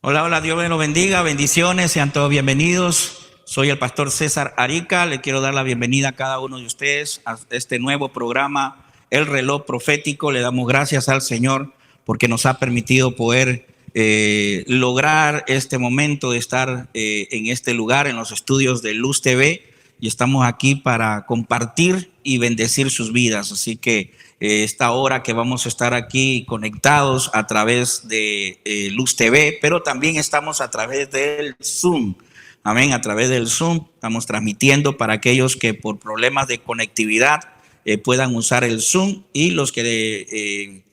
Hola, hola, Dios me lo bendiga, bendiciones, sean todos bienvenidos. Soy el pastor César Arica, le quiero dar la bienvenida a cada uno de ustedes a este nuevo programa, El Reloj Profético. Le damos gracias al Señor porque nos ha permitido poder lograr este momento de estar en este lugar, en los estudios de Luz TV, y estamos aquí para compartir y bendecir sus vidas. Así que esta hora que vamos a estar aquí conectados a través de Luz TV, pero también estamos a través del Zoom. Amén, a través del Zoom estamos transmitiendo para aquellos que por problemas de conectividad puedan usar el Zoom, y los que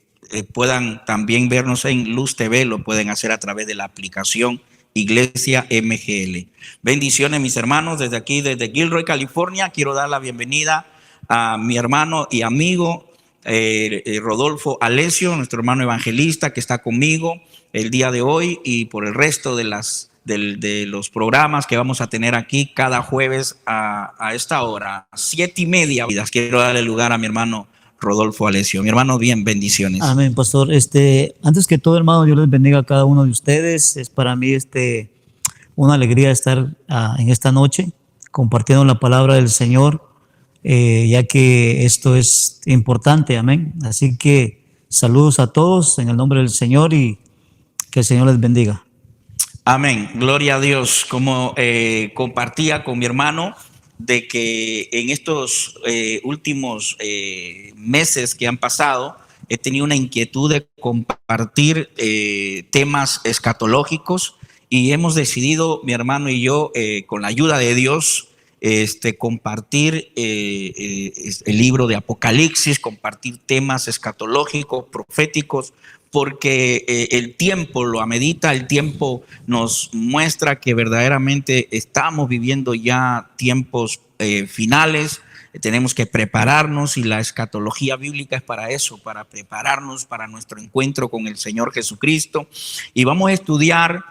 puedan también vernos en Luz TV lo pueden hacer a través de la aplicación Iglesia MGL. Bendiciones, mis hermanos, desde aquí, desde Gilroy, California. Quiero dar la bienvenida a mi hermano y amigo Rodolfo Alessio, nuestro hermano evangelista que está conmigo el día de hoy y por el resto de los programas que vamos a tener aquí cada jueves a esta hora, 7:30. Quiero darle lugar a mi hermano Rodolfo Alessio. Mi hermano, bien, bendiciones. Amén, pastor. Antes que todo, hermano, Dios les bendiga a cada uno de ustedes. Es para mí una alegría estar en esta noche compartiendo la palabra del Señor, ya que esto es importante. Amén. Así que saludos a todos en el nombre del Señor y que el Señor les bendiga. Amén, gloria a Dios. Como compartía con mi hermano, de que en estos últimos meses que han pasado, he tenido una inquietud de compartir temas escatológicos, y hemos decidido, mi hermano y yo, con la ayuda de Dios, compartir el libro de Apocalipsis, compartir temas escatológicos, proféticos, porque el tiempo lo amerita. El tiempo nos muestra que verdaderamente estamos viviendo ya tiempos finales. Tenemos que prepararnos, y la escatología bíblica es para eso, para prepararnos para nuestro encuentro con el Señor Jesucristo. Y vamos a estudiar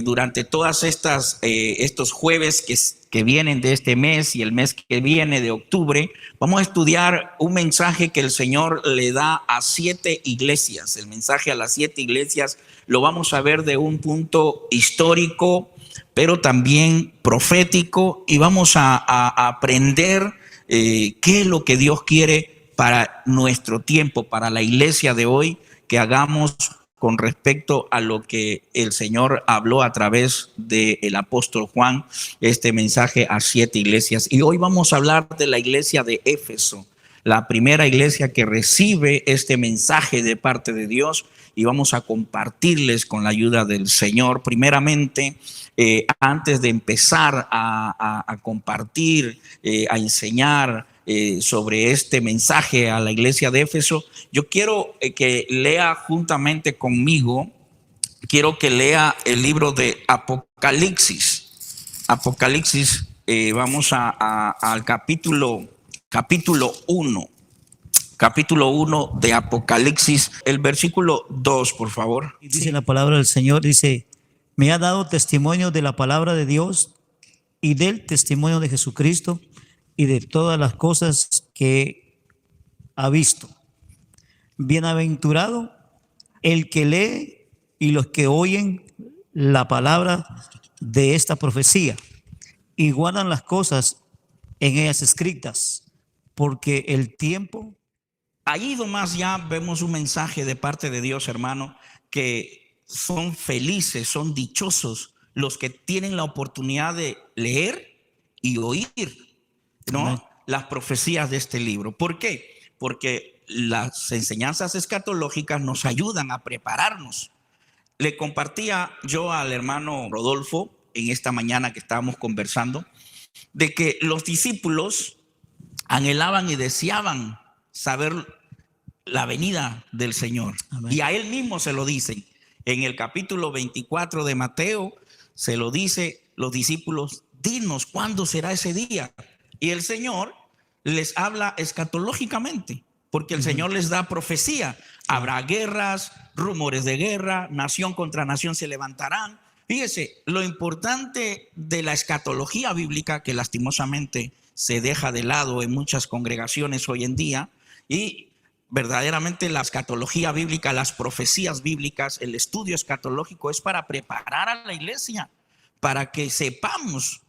durante todas estos jueves que vienen de este mes y el mes que viene de octubre, vamos a estudiar un mensaje que el Señor le da a 7 iglesias. El mensaje a las 7 iglesias lo vamos a ver de un punto histórico, pero también profético, y vamos a aprender qué es lo que Dios quiere para nuestro tiempo, para la iglesia de hoy, que hagamos con respecto a lo que el Señor habló a través del apóstol Juan, este mensaje a 7 iglesias. Y hoy vamos a hablar de la iglesia de Éfeso, la primera iglesia que recibe este mensaje de parte de Dios, y vamos a compartirles con la ayuda del Señor. Primeramente, antes de empezar a compartir, a enseñar sobre este mensaje a la iglesia de Éfeso, yo quiero que lea juntamente conmigo, quiero que lea el libro de Apocalipsis. Apocalipsis, vamos al capítulo 1. Capítulo 1 de Apocalipsis, el versículo 2, por favor. Y dice la palabra del Señor, dice: me ha dado testimonio de la palabra de Dios y del testimonio de Jesucristo y de todas las cosas que ha visto. Bienaventurado el que lee y los que oyen la palabra de esta profecía y guardan las cosas en ellas escritas, porque el tiempo... Allí nomás ya vemos un mensaje de parte de Dios, hermano, que son felices, son dichosos los que tienen la oportunidad de leer y oír, ¿no?, las profecías de este libro. ¿Por qué? Porque las enseñanzas escatológicas nos ayudan a prepararnos. Le compartía yo al hermano Rodolfo en esta mañana que estábamos conversando, de que los discípulos anhelaban y deseaban saber la venida del Señor. Amén. Y a él mismo se lo dicen. En el capítulo 24 de Mateo se lo dice los discípulos: dinos cuándo será ese día. Y el Señor les habla escatológicamente, porque el Señor les da profecía. Habrá guerras, rumores de guerra, nación contra nación se levantarán. Fíjese, lo importante de la escatología bíblica, que lastimosamente se deja de lado en muchas congregaciones hoy en día, y verdaderamente la escatología bíblica, las profecías bíblicas, el estudio escatológico es para preparar a la iglesia, para que sepamos,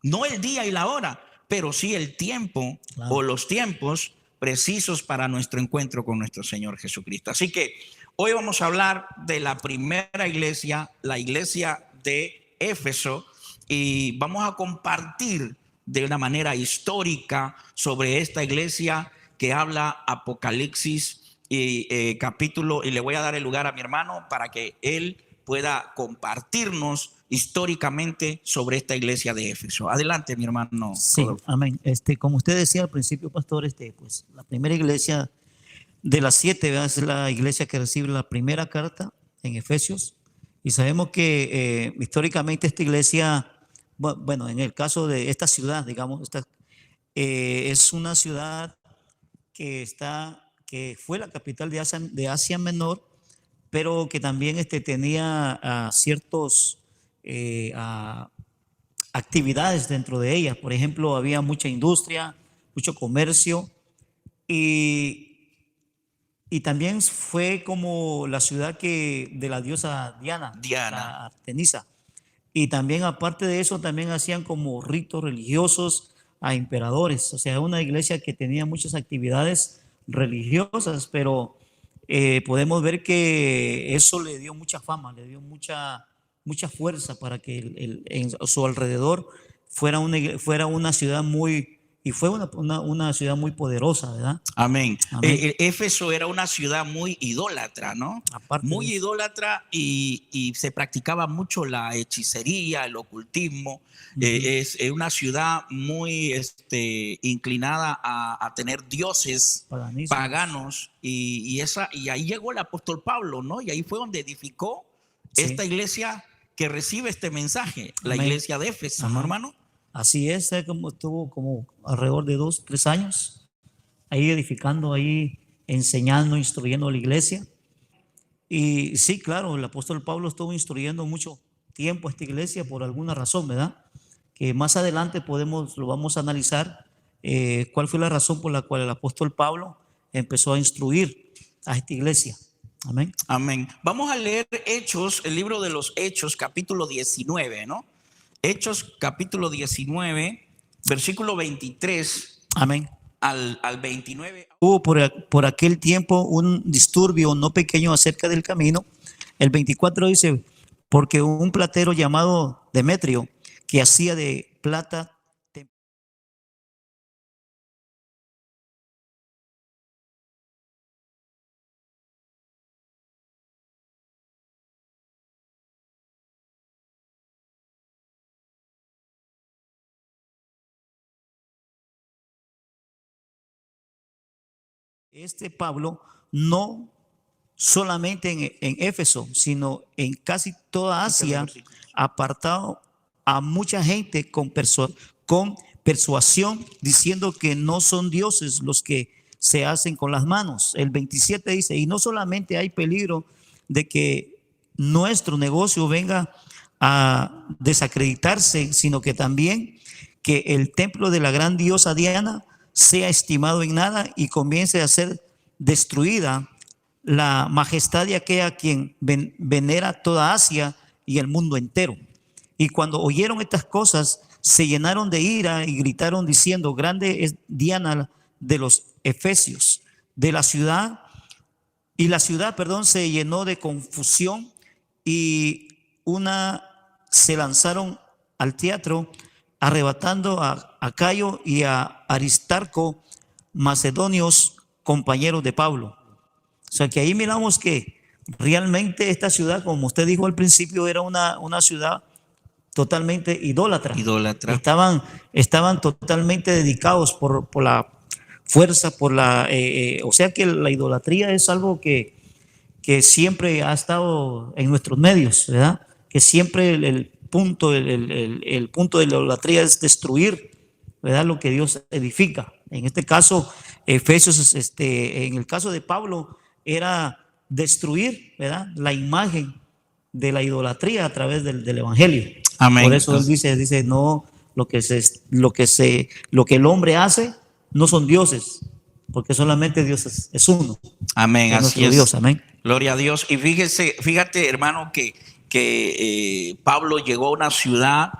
no el día y la hora, pero sí el tiempo o los tiempos precisos para nuestro encuentro con nuestro Señor Jesucristo. Así que hoy vamos a hablar de la primera iglesia, la iglesia de Éfeso, y vamos a compartir de una manera histórica sobre esta iglesia que habla Apocalipsis y capítulo, y le voy a dar el lugar a mi hermano para que él pueda compartirnos históricamente sobre esta iglesia de Éfeso. Adelante, mi hermano. Sí, amén. Como usted decía al principio, pastor, pues la primera iglesia de las 7, ¿verdad? Es la iglesia que recibe la primera carta en Efesios. Y sabemos que históricamente esta iglesia, bueno, en el caso de esta ciudad, digamos, es una ciudad que fue la capital de Asia Menor, pero que también tenía ciertos actividades dentro de ella. Por ejemplo, había mucha industria, mucho comercio, y también fue como la ciudad de la diosa Diana. La Artemisa. Y también, aparte de eso, también hacían como ritos religiosos a emperadores. O sea, una iglesia que tenía muchas actividades religiosas, pero podemos ver que eso le dio mucha fama, le dio mucha fuerza para que en su alrededor fuera una ciudad una ciudad muy poderosa, ¿verdad? Amén. Amén. Éfeso era una ciudad muy idólatra, ¿no? Muy idólatra, y se practicaba mucho la hechicería, el ocultismo. Es una ciudad muy inclinada a tener dioses paganos, y ahí llegó el apóstol Pablo, ¿no? Y ahí fue donde edificó esta iglesia que recibe este mensaje, la iglesia de Éfeso, ¿no, hermano? Así es, como estuvo como alrededor de 2-3 años ahí edificando, ahí enseñando, instruyendo a la iglesia. Y sí, claro, el apóstol Pablo estuvo instruyendo mucho tiempo a esta iglesia por alguna razón, ¿verdad? Que más adelante lo vamos a analizar, cuál fue la razón por la cual el apóstol Pablo empezó a instruir a esta iglesia. Amén. Amén. Vamos a leer Hechos, el libro de los Hechos, capítulo 19, ¿no? Hechos capítulo 19, versículo 23. Amén. Al 29. Hubo por aquel tiempo un disturbio no pequeño acerca del camino. El 24 dice, porque un platero llamado Demetrio, que hacía de plata Pablo, no solamente en Éfeso, sino en casi toda Asia, apartado a mucha gente con persuasión, diciendo que no son dioses los que se hacen con las manos. El 27 dice, y no solamente hay peligro de que nuestro negocio venga a desacreditarse, sino que también que el templo de la gran diosa Diana sea estimado en nada y comience a ser destruida la majestad de aquella quien venera toda Asia y el mundo entero. Y cuando oyeron estas cosas, se llenaron de ira y gritaron diciendo, grande es Diana de los Efesios. De la ciudad, y la ciudad, se llenó de confusión, y se lanzaron al teatro, arrebatando a Cayo y a Aristarco, macedonios, compañeros de Pablo. O sea que ahí miramos que realmente esta ciudad, como usted dijo al principio, era una ciudad totalmente idólatra. Estaban totalmente dedicados por la fuerza, o sea que la idolatría es algo que siempre ha estado en nuestros medios, ¿verdad? Que siempre el punto de la idolatría es destruir, ¿verdad?, lo que Dios edifica. En este caso, Efesios, en el caso de Pablo, era destruir, ¿verdad?, la imagen de la idolatría a través del evangelio. Amén. Por eso él dice, no, lo que el hombre hace no son dioses, porque solamente Dios es uno. Amén, Es así nuestro es. Dios, amén. Gloria a Dios. Y fíjate, hermano, que Pablo llegó a una ciudad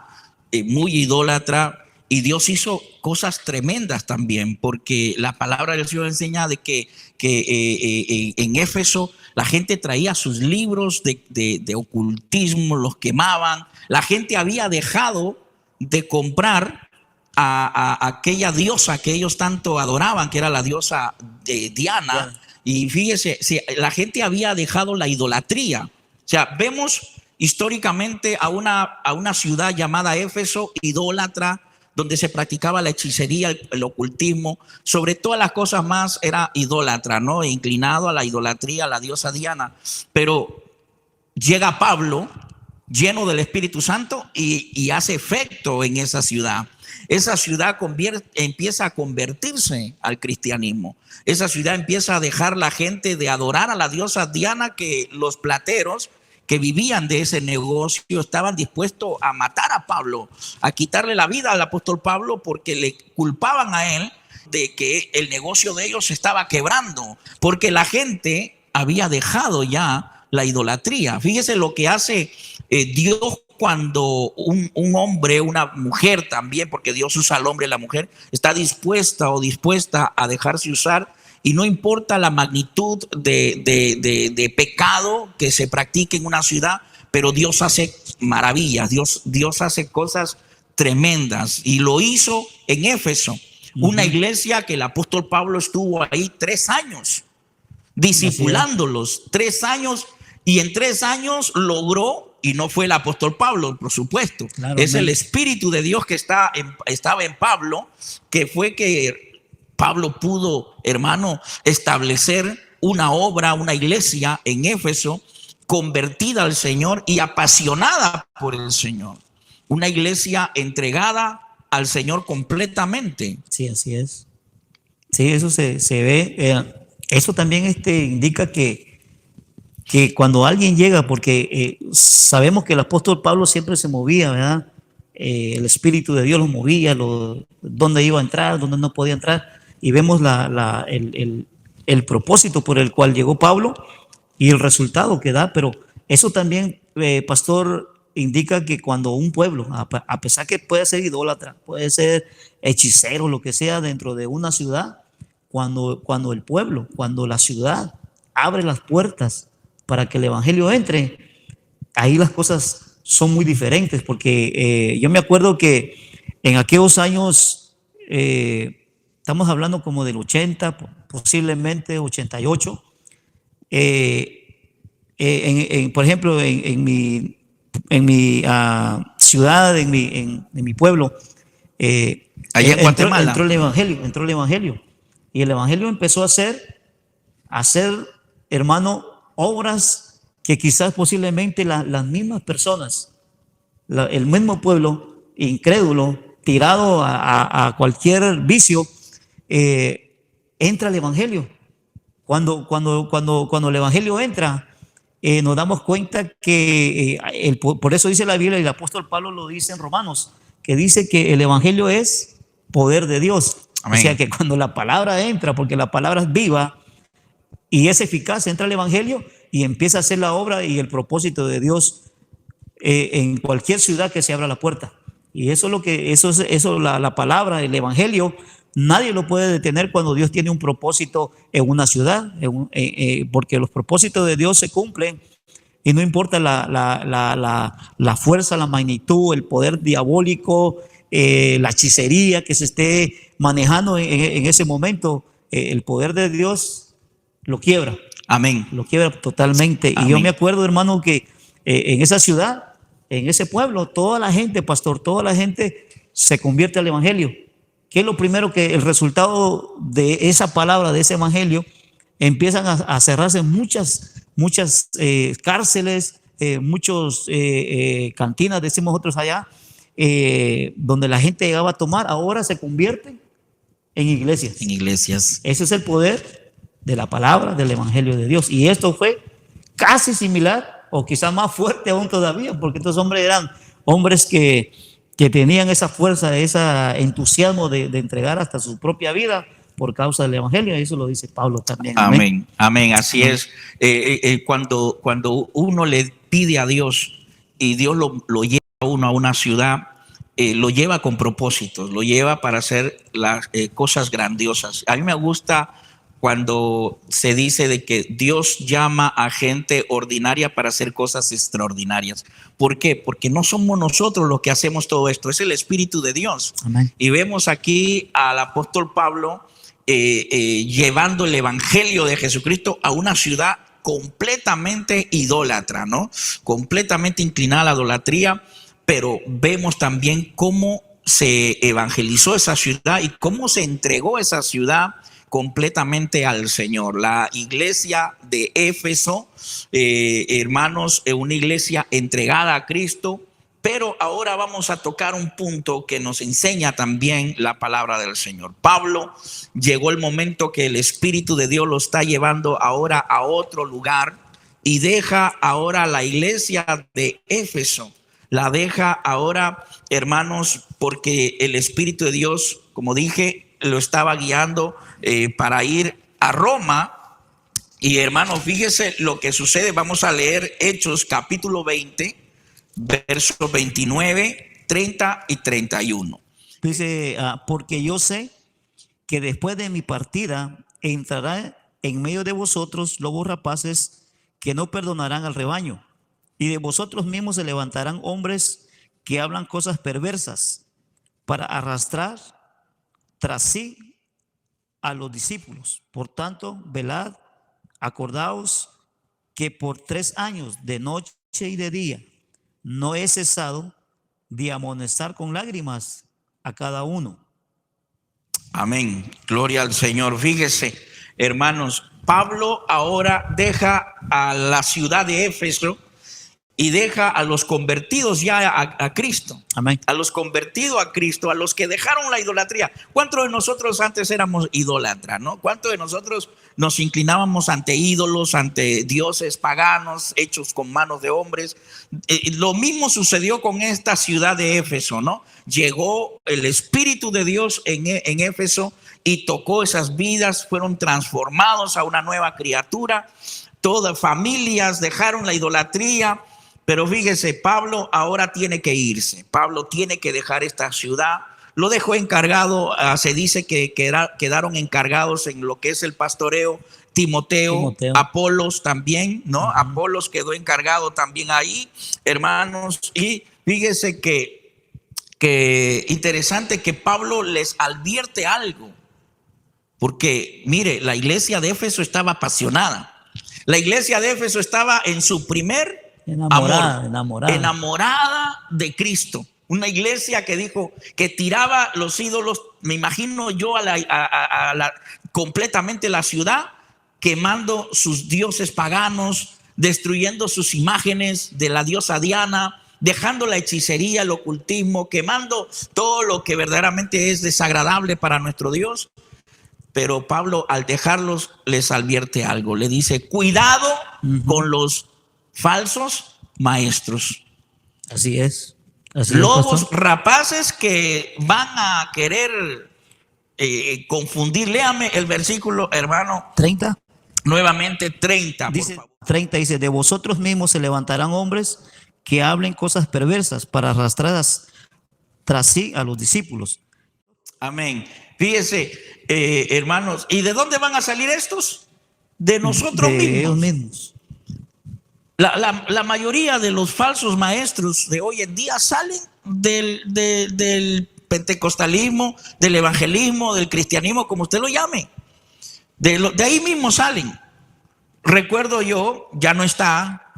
muy idólatra y Dios hizo cosas tremendas también, porque la palabra del Señor enseña de que en Éfeso la gente traía sus libros de ocultismo, los quemaban. La gente había dejado de comprar a aquella diosa que ellos tanto adoraban, que era la diosa de Diana. Diana. Y fíjese, la gente había dejado la idolatría. O sea, vemos históricamente a una ciudad llamada Éfeso, idólatra, donde se practicaba la hechicería, el ocultismo, sobre todas las cosas más era idólatra, ¿no? Inclinado a la idolatría, a la diosa Diana. Pero llega Pablo, lleno del Espíritu Santo, y hace efecto en esa ciudad. Esa ciudad empieza a convertirse al cristianismo. Esa ciudad empieza a dejar la gente de adorar a la diosa Diana, que los plateros que vivían de ese negocio estaban dispuestos a matar a Pablo, a quitarle la vida al apóstol Pablo, porque le culpaban a él de que el negocio de ellos se estaba quebrando, porque la gente había dejado ya la idolatría. Fíjese lo que hace Dios cuando un hombre, una mujer también, porque Dios usa al hombre y la mujer, está dispuesta o dispuesta a dejarse usar, y no importa la magnitud de pecado que se practique en una ciudad, pero Dios hace maravillas, Dios hace cosas tremendas, y lo hizo en Éfeso, una iglesia que el apóstol Pablo estuvo ahí 3 años, discipulándolos 3 años, y en 3 años logró. Y no fue el apóstol Pablo, por supuesto. Claro, es el Espíritu de Dios que estaba en Pablo, que fue que Pablo pudo, hermano, establecer una obra, una iglesia en Éfeso, convertida al Señor y apasionada por el Señor. Una iglesia entregada al Señor completamente. Sí, así es. Sí, eso se ve. Eso también indica que cuando alguien llega, porque sabemos que el apóstol Pablo siempre se movía, ¿verdad? El Espíritu de Dios lo movía, dónde iba a entrar, dónde no podía entrar, y vemos el propósito por el cual llegó Pablo y el resultado que da. Pero eso también, pastor, indica que cuando un pueblo, a pesar que puede ser idólatra, puede ser hechicero, lo que sea dentro de una ciudad, cuando el pueblo, cuando la ciudad abre las puertas para que el evangelio entre, ahí las cosas son muy diferentes, porque yo me acuerdo que en aquellos años, estamos hablando como del 80, posiblemente 88, por ejemplo, en mi ciudad, en mi pueblo, Allá en Guatemala. entró el evangelio, y el evangelio empezó a hacer, hermano, obras que quizás posiblemente las mismas personas, el mismo pueblo incrédulo, tirado a cualquier vicio, entra el evangelio. Cuando el evangelio entra, nos damos cuenta que por eso dice la Biblia, y el apóstol Pablo lo dice en Romanos, que dice que el evangelio es poder de Dios. Amén. O sea que cuando la palabra entra, porque la palabra es viva y es eficaz, entra el evangelio y empieza a hacer la obra y el propósito de Dios en cualquier ciudad que se abra la puerta. Y eso es lo que, la palabra, el evangelio, nadie lo puede detener cuando Dios tiene un propósito en una ciudad, porque los propósitos de Dios se cumplen, y no importa la fuerza, la magnitud, el poder diabólico, la hechicería que se esté manejando en ese momento, el poder de Dios lo quiebra. Amén. Lo quiebra totalmente. Amén. Y yo me acuerdo, hermano, que en esa ciudad, en ese pueblo, toda la gente, pastor, toda la gente se convierte al evangelio. ¿Qué es lo primero? Que el resultado de esa palabra, de ese evangelio, empiezan a cerrarse muchas cárceles, muchos cantinas, decimos nosotros allá, donde la gente llegaba a tomar, ahora se convierten en iglesias. En iglesias. Ese es el poder de la palabra, del evangelio de Dios. Y esto fue casi similar, o quizás más fuerte aún todavía, porque estos hombres eran hombres que tenían esa fuerza, ese entusiasmo de entregar hasta su propia vida por causa del evangelio. Eso lo dice Pablo también. Amén, amén, así es. Cuando uno le pide a Dios y Dios lo lleva a uno a una ciudad, lo lleva con propósitos, lo lleva para hacer las cosas grandiosas. A mí me gusta cuando se dice de que Dios llama a gente ordinaria para hacer cosas extraordinarias. ¿Por qué? Porque no somos nosotros los que hacemos todo esto, es el Espíritu de Dios. Amén. Y vemos aquí al apóstol Pablo llevando el evangelio de Jesucristo a una ciudad completamente idólatra, ¿no? Completamente inclinada a la idolatría, pero vemos también cómo se evangelizó esa ciudad y cómo se entregó esa ciudad completamente al Señor. La iglesia de Éfeso, hermanos, es una iglesia entregada a Cristo. Pero ahora vamos a tocar un punto que nos enseña también la palabra del Señor. Pablo, llegó el momento que el Espíritu de Dios lo está llevando ahora a otro lugar y deja ahora la iglesia de Éfeso. La deja ahora, hermanos, porque el Espíritu de Dios, como dije, lo estaba guiando para ir a Roma. Y hermanos, fíjese lo que sucede. Vamos a leer Hechos capítulo 20. Versos 29, 30 y 31. Dice, porque yo sé que después de mi partida entrará en medio de vosotros lobos rapaces que no perdonarán al rebaño, y de vosotros mismos se levantarán hombres que hablan cosas perversas para arrastrar tras sí a los discípulos. Por tanto, velad, acordaos que por 3 años de noche y de día no he cesado de amonestar con lágrimas a cada uno. Amén. Gloria al Señor. Fíjese, hermanos, Pablo ahora deja a la ciudad de Éfeso y deja a los convertidos ya a Cristo. Amén. A los convertidos a Cristo, a los que dejaron la idolatría. ¿Cuántos de nosotros antes éramos idólatras, no? ¿Cuántos de nosotros nos inclinábamos ante ídolos, ante dioses paganos hechos con manos de hombres? Lo mismo sucedió con esta ciudad de Éfeso, ¿no? Llegó el Espíritu de Dios en Éfeso y tocó esas vidas, fueron transformados a una nueva criatura. Todas familias dejaron la idolatría. Pero fíjese, Pablo ahora tiene que irse. Pablo tiene que dejar esta ciudad. Lo dejó encargado, se dice que quedaron encargados en lo que es el pastoreo Timoteo. Apolos también, ¿no? Apolos quedó encargado también ahí, hermanos. Y fíjese que interesante que Pablo les advierte algo. Porque, mire, la iglesia de Éfeso estaba apasionada. La iglesia de Éfeso estaba en su primer enamorada de Cristo. Una iglesia que dijo que tiraba los ídolos, me imagino yo, completamente la ciudad, quemando sus dioses paganos, destruyendo sus imágenes de la diosa Diana, dejando la hechicería, el ocultismo, quemando todo lo que verdaderamente es desagradable para nuestro Dios. Pero Pablo, al dejarlos, les advierte algo. Le dice, cuidado con los falsos maestros. Así es. Lobos rapaces que van a querer confundir. Léame el versículo, hermano. 30. Nuevamente 30, dice, por favor. 30 dice, de vosotros mismos se levantarán hombres que hablen cosas perversas para arrastrar tras sí a los discípulos. Amén. Fíjese, hermanos, ¿y de dónde van a salir estos? De nosotros mismos. Ellos mismos. La mayoría de los falsos maestros de hoy en día salen del pentecostalismo, del evangelismo, del cristianismo, como usted lo llame. De ahí mismo salen. Recuerdo yo, ya no está,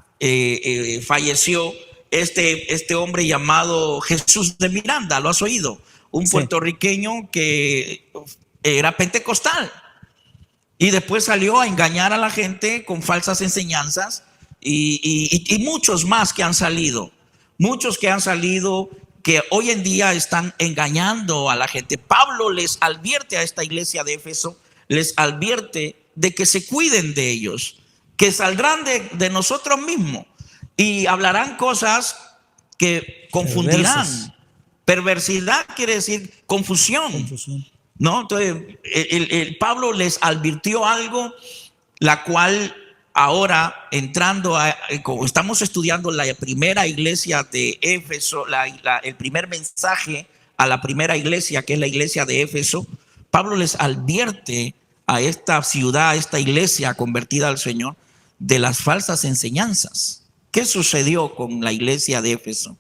falleció este hombre llamado Jesús de Miranda, ¿lo has oído? Un puertorriqueño que era pentecostal y después salió a engañar a la gente con falsas enseñanzas y muchos más que han salido, que hoy en día están engañando a la gente. Pablo les advierte a esta iglesia de Éfeso, les advierte de que se cuiden de ellos, que saldrán de nosotros mismos y hablarán cosas que confundirán. Perversidad quiere decir confusión. ¿no? Entonces, Pablo les advirtió algo, la cual ahora entrando como estamos estudiando la primera iglesia de Éfeso, el primer mensaje a la primera iglesia, que es la iglesia de Éfeso, Pablo les advierte a esta ciudad, a esta iglesia convertida al Señor, de las falsas enseñanzas. ¿Qué sucedió con la iglesia de Éfeso?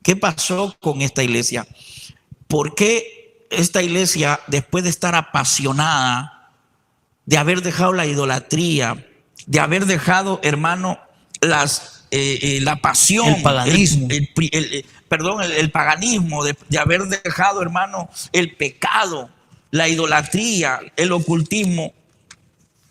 ¿Qué pasó con esta iglesia? ¿Por qué esta iglesia, después de estar apasionada, de haber dejado la idolatría, de haber dejado, hermano, la pasión, El paganismo, el paganismo, de haber dejado, hermano, el pecado, la idolatría, el ocultismo,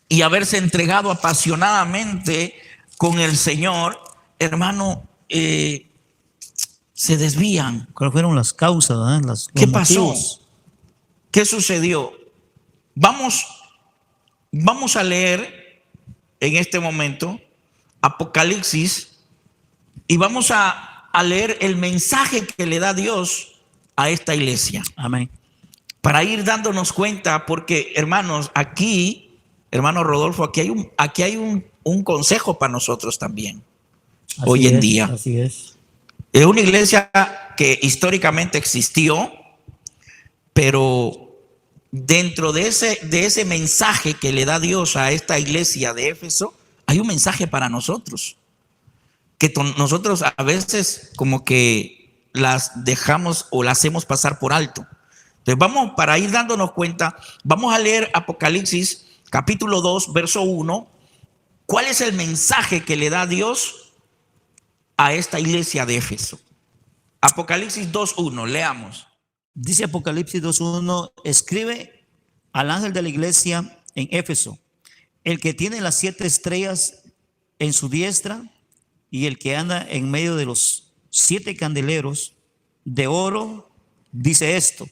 y haberse entregado apasionadamente con el Señor, hermano, se desvían? ¿cuáles fueron las causas? ¿Qué Los pasó? motivos? ¿Qué sucedió? Vamos a leer en este momento Apocalipsis y vamos a leer el mensaje que le da Dios a esta iglesia. Amén. Para ir dándonos cuenta, porque hermanos, aquí, hermano Rodolfo, aquí hay un consejo para nosotros también, hoy en día. Así es. Es una iglesia que históricamente existió, pero dentro de ese mensaje que le da Dios a esta iglesia de Éfeso, hay un mensaje para nosotros, que nosotros a veces como que las dejamos o las hacemos pasar por alto. Entonces para ir dándonos cuenta, vamos a leer Apocalipsis capítulo 2, verso 1. ¿Cuál es el mensaje que le da Dios a esta iglesia de Éfeso? Apocalipsis 2:1, leamos. Dice Apocalipsis 2:1, escribe al ángel de la iglesia en Éfeso, el que tiene las 7 estrellas en su diestra y el que anda en medio de los 7 candeleros de oro, dice esto: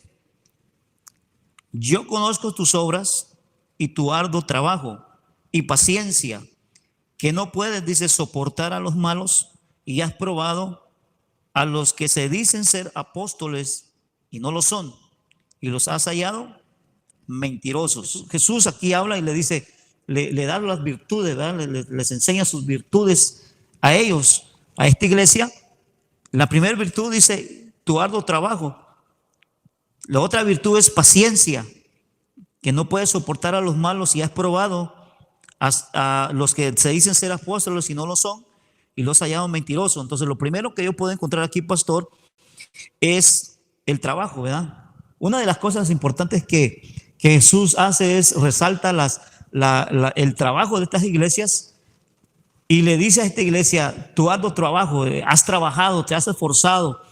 yo conozco tus obras y tu arduo trabajo y paciencia, que no puedes, dice, soportar a los malos, y has probado a los que se dicen ser apóstoles y no lo son, y los has hallado mentirosos. Jesús aquí habla y le dice, le da las virtudes, ¿verdad? Les enseña sus virtudes a ellos, a esta iglesia. La primera virtud dice tu arduo trabajo. La otra virtud es paciencia, que no puedes soportar a los malos y has probado a los que se dicen ser apóstoles y no lo son, y los has hallado mentirosos. Entonces lo primero que yo puedo encontrar aquí, pastor, es el trabajo, ¿verdad? Una de las cosas importantes que Jesús hace es resalta el trabajo de estas iglesias y le dice a esta iglesia, tu arduo trabajo, has trabajado, te has esforzado,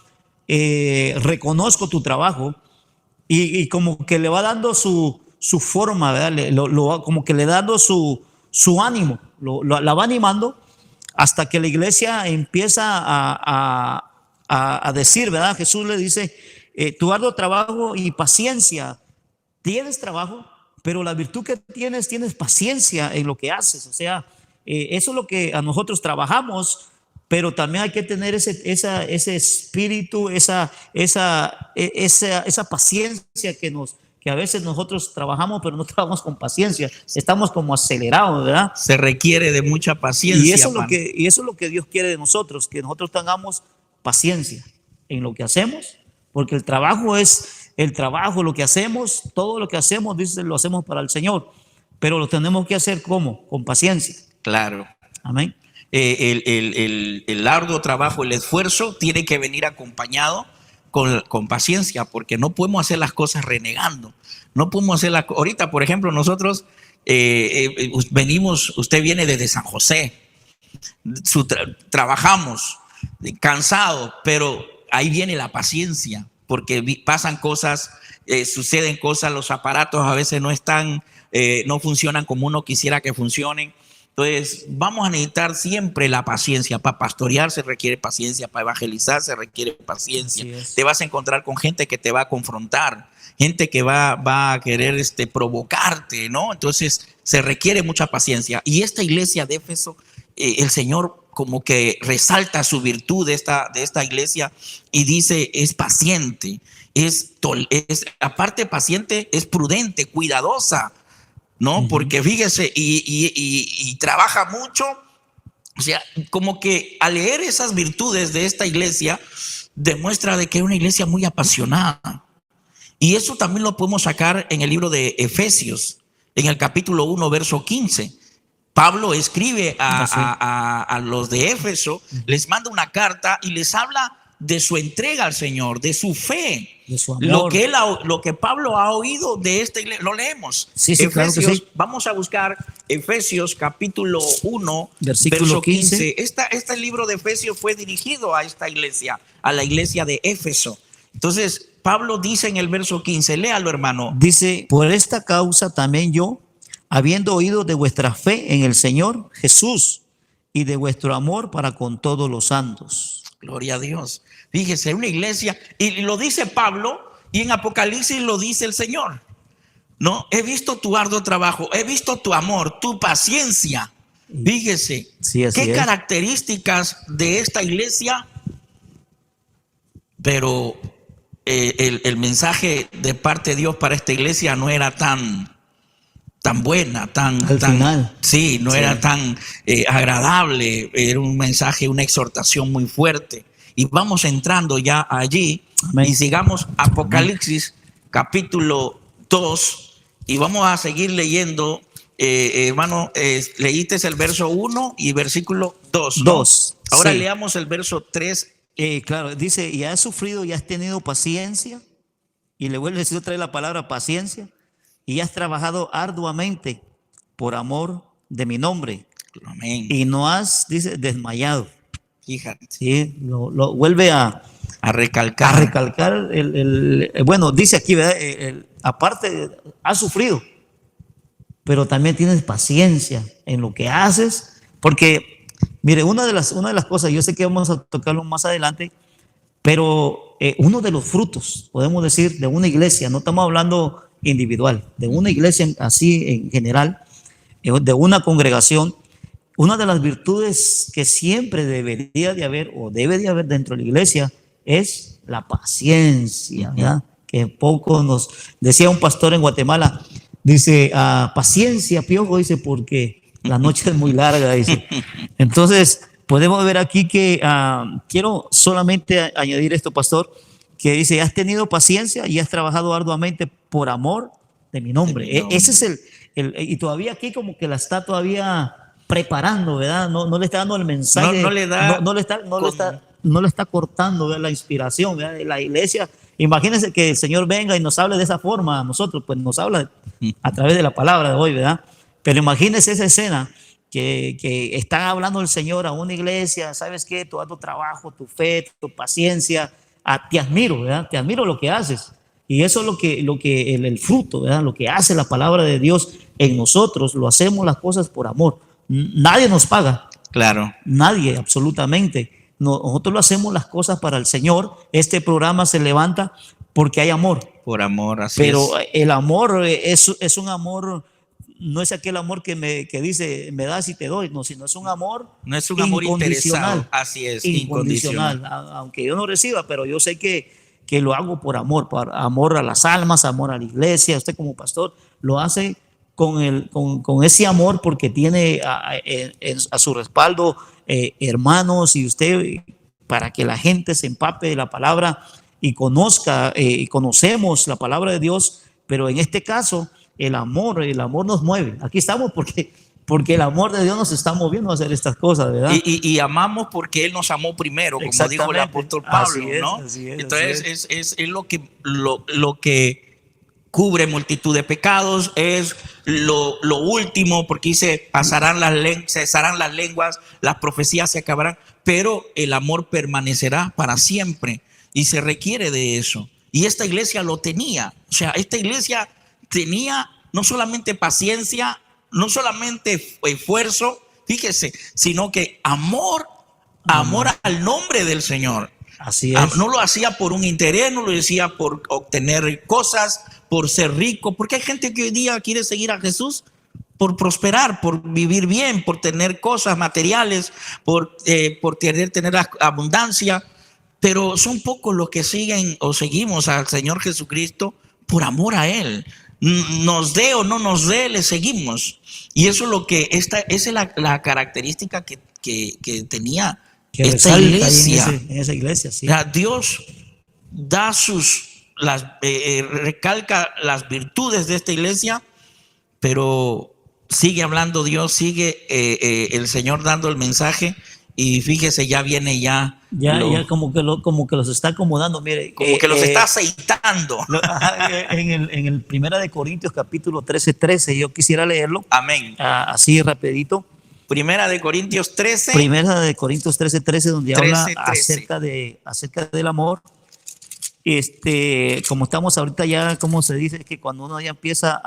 reconozco tu trabajo, y como que le va dando su forma, ¿verdad? Como que le va dando su ánimo, la va animando hasta que la iglesia empieza a decir, ¿verdad? Jesús le dice, tu arduo trabajo y paciencia. Tienes trabajo, pero la virtud que tienes paciencia en lo que haces. O sea, eso es lo que a nosotros trabajamos, pero también hay que tener ese espíritu, esa paciencia que a veces nosotros trabajamos, pero no trabajamos con paciencia. Estamos como acelerados, ¿verdad? Se requiere de mucha paciencia. Y eso es lo que Dios quiere de nosotros, que nosotros tengamos paciencia en lo que hacemos, porque el trabajo es el trabajo, lo que hacemos, todo lo que hacemos, dice, lo hacemos para el Señor, pero lo tenemos que hacer ¿cómo? Con paciencia. Claro. Amén. El arduo trabajo, el esfuerzo tiene que venir acompañado con paciencia, porque no podemos hacer las cosas renegando. No podemos hacer ahorita, por ejemplo, nosotros usted viene desde San José, trabajamos cansados, pero ahí viene la paciencia, porque pasan cosas, suceden cosas, los aparatos a veces no funcionan como uno quisiera que funcionen. Entonces vamos a necesitar siempre la paciencia. Para pastorear se requiere paciencia, para evangelizar se requiere paciencia. Te vas a encontrar con gente que te va a confrontar, gente que va a querer provocarte, ¿no? Entonces se requiere mucha paciencia. Y esta iglesia de Éfeso, el Señor como que resalta su virtud de esta iglesia y dice, es paciente. aparte paciente, es prudente, cuidadosa, ¿no? Porque fíjese, y trabaja mucho. O sea, como que al leer esas virtudes de esta iglesia, demuestra de que es una iglesia muy apasionada. Y eso también lo podemos sacar en el libro de Efesios, en el capítulo 1, verso 15. Pablo escribe a los de Éfeso, les manda una carta y les habla de su entrega al Señor, de su fe, de su amor. Lo que Pablo ha oído de esta iglesia. Lo leemos. Sí, Efesios, claro que sí. Vamos a buscar Efesios capítulo 1, versículo verso 15. Este libro de Efesios fue dirigido a esta iglesia, a la iglesia de Éfeso. Entonces, Pablo dice en el verso 15, léalo, hermano. Dice, por esta causa también yo, habiendo oído de vuestra fe en el Señor Jesús y de vuestro amor para con todos los santos. Gloria a Dios. Fíjese, una iglesia, y lo dice Pablo, y en Apocalipsis lo dice el Señor. No, he visto tu arduo trabajo, he visto tu amor, tu paciencia. Fíjese, sí, qué características de esta iglesia, pero el mensaje de parte de Dios para esta iglesia no era tan buena, final. Sí, no era tan agradable. Era un mensaje, una exhortación muy fuerte. Y vamos entrando ya allí. Amén. Y sigamos Apocalipsis capítulo 2 y vamos a seguir leyendo. Hermano, leíste el verso 1 y versículo 2, ¿no? 2. Ahora sí. leamos el verso 3. Claro, dice, y has sufrido y has tenido paciencia, y le vuelve a decir otra vez la palabra paciencia, y has trabajado arduamente por amor de mi nombre. Amén. Y no has, dice, desmayado. Fíjate. Sí, lo vuelve a recalcar. A recalcar bueno, dice aquí, ¿verdad? Aparte, has sufrido, pero también tienes paciencia en lo que haces, porque, mire, una de las cosas, yo sé que vamos a tocarlo más adelante, pero uno de los frutos, podemos decir, de una iglesia, no estamos hablando individual, de una iglesia así en general, de una congregación, una de las virtudes que siempre debería de haber o debe de haber dentro de la iglesia es la paciencia, ¿verdad? Que poco nos decía un pastor en Guatemala, dice, paciencia, piojo, dice, porque la noche es muy larga, dice. Entonces, podemos ver aquí que quiero solamente añadir esto, pastor, que dice, has tenido paciencia y has trabajado arduamente por amor de mi nombre. Ese es y todavía aquí como que la está todavía preparando, ¿verdad? No le está dando el mensaje. No le está cortando, ¿verdad? La inspiración, ¿verdad? De la iglesia. Imagínense que el Señor venga y nos hable de esa forma a nosotros, pues nos habla a través de la palabra de hoy, ¿verdad? Pero imagínense esa escena que están hablando el Señor a una iglesia, ¿sabes qué? Tu arduo trabajo, tu fe, tu paciencia, te admiro, ¿verdad? Te admiro lo que haces. Y eso es lo que el fruto, ¿verdad? Lo que hace la palabra de Dios en nosotros, lo hacemos las cosas por amor. Nadie nos paga. Claro. Nadie, absolutamente. Nosotros lo hacemos las cosas para el Señor. Este programa se levanta porque hay amor. Por amor, así Pero es. el amor es un amor, no es aquel amor que dice me das y te doy, no, sino es un amor. No es un amor interesado. Así es, incondicional. Aunque yo no reciba, pero yo sé que lo hago por amor a las almas, amor a la iglesia. Usted como pastor lo hace con ese amor porque tiene a su respaldo hermanos y usted, para que la gente se empape de la palabra y conozca y conocemos la palabra de Dios, pero en este caso el amor nos mueve. Aquí estamos porque el amor de Dios nos está moviendo a hacer estas cosas, ¿verdad? Y amamos porque Él nos amó primero, como dijo el apóstol Pablo, ¿no? Así es, entonces es lo que cubre multitud de pecados, es lo último, porque dice, cesarán las lenguas, las profecías se acabarán, pero el amor permanecerá para siempre y se requiere de eso. Y esta iglesia lo tenía, o sea, esta iglesia tenía no solamente paciencia, no solamente esfuerzo, fíjese, sino que amor al nombre del Señor. Así es. No lo hacía por un interés, no lo decía por obtener cosas, por ser rico, porque hay gente que hoy día quiere seguir a Jesús por prosperar, por vivir bien, por tener cosas materiales, por querer tener abundancia. pero son pocos los que siguen o seguimos al Señor Jesucristo por amor a Él. Nos dé o no nos dé, le seguimos. Y eso es lo que esa es la característica que tenía Que esta resalta ahí iglesia. en esa iglesia, sí. O sea, Dios da recalca las virtudes de esta iglesia, pero sigue hablando Dios, sigue el Señor dando el mensaje, y fíjese, ya viene ya Como que los está acomodando, mire. como que los está aceitando. En el Primera de Corintios capítulo 13, yo quisiera leerlo. Amén. Así rapidito. Primera de Corintios 13. Primera de Corintios 13, donde 13, habla 13. acerca del amor. Como estamos ahorita ya, como se dice, que cuando uno ya empieza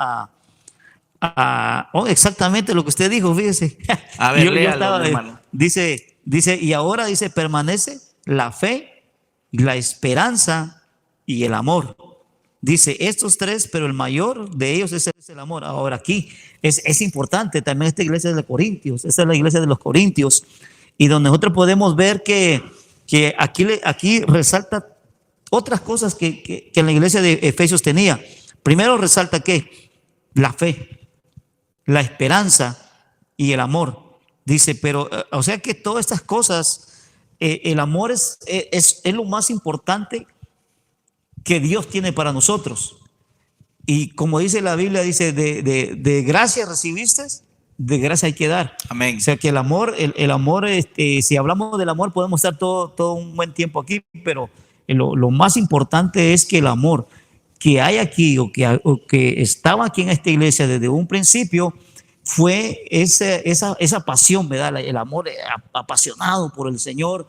exactamente lo que usted dijo, fíjese. A ver, léalo, hermano. Dice, y ahora dice, permanece la fe, la esperanza y el amor. Dice, estos tres, pero el mayor de ellos es el amor. Ahora aquí es importante también esta iglesia de Corintios. Esta es la iglesia de los Corintios. Y donde nosotros podemos ver que aquí resalta otras cosas que la iglesia de Efesios tenía. Primero resalta que la fe, la esperanza y el amor. Dice, pero, o sea que todas estas cosas, el amor es lo más importante que Dios tiene para nosotros. Y como dice la Biblia, dice, de gracia recibiste, de gracia hay que dar. Amén. O sea que el amor, si hablamos del amor, podemos estar todo un buen tiempo aquí, pero lo más importante es que el amor que hay aquí o que estaba aquí en esta iglesia desde un principio fue esa pasión, ¿verdad? El amor apasionado por el Señor.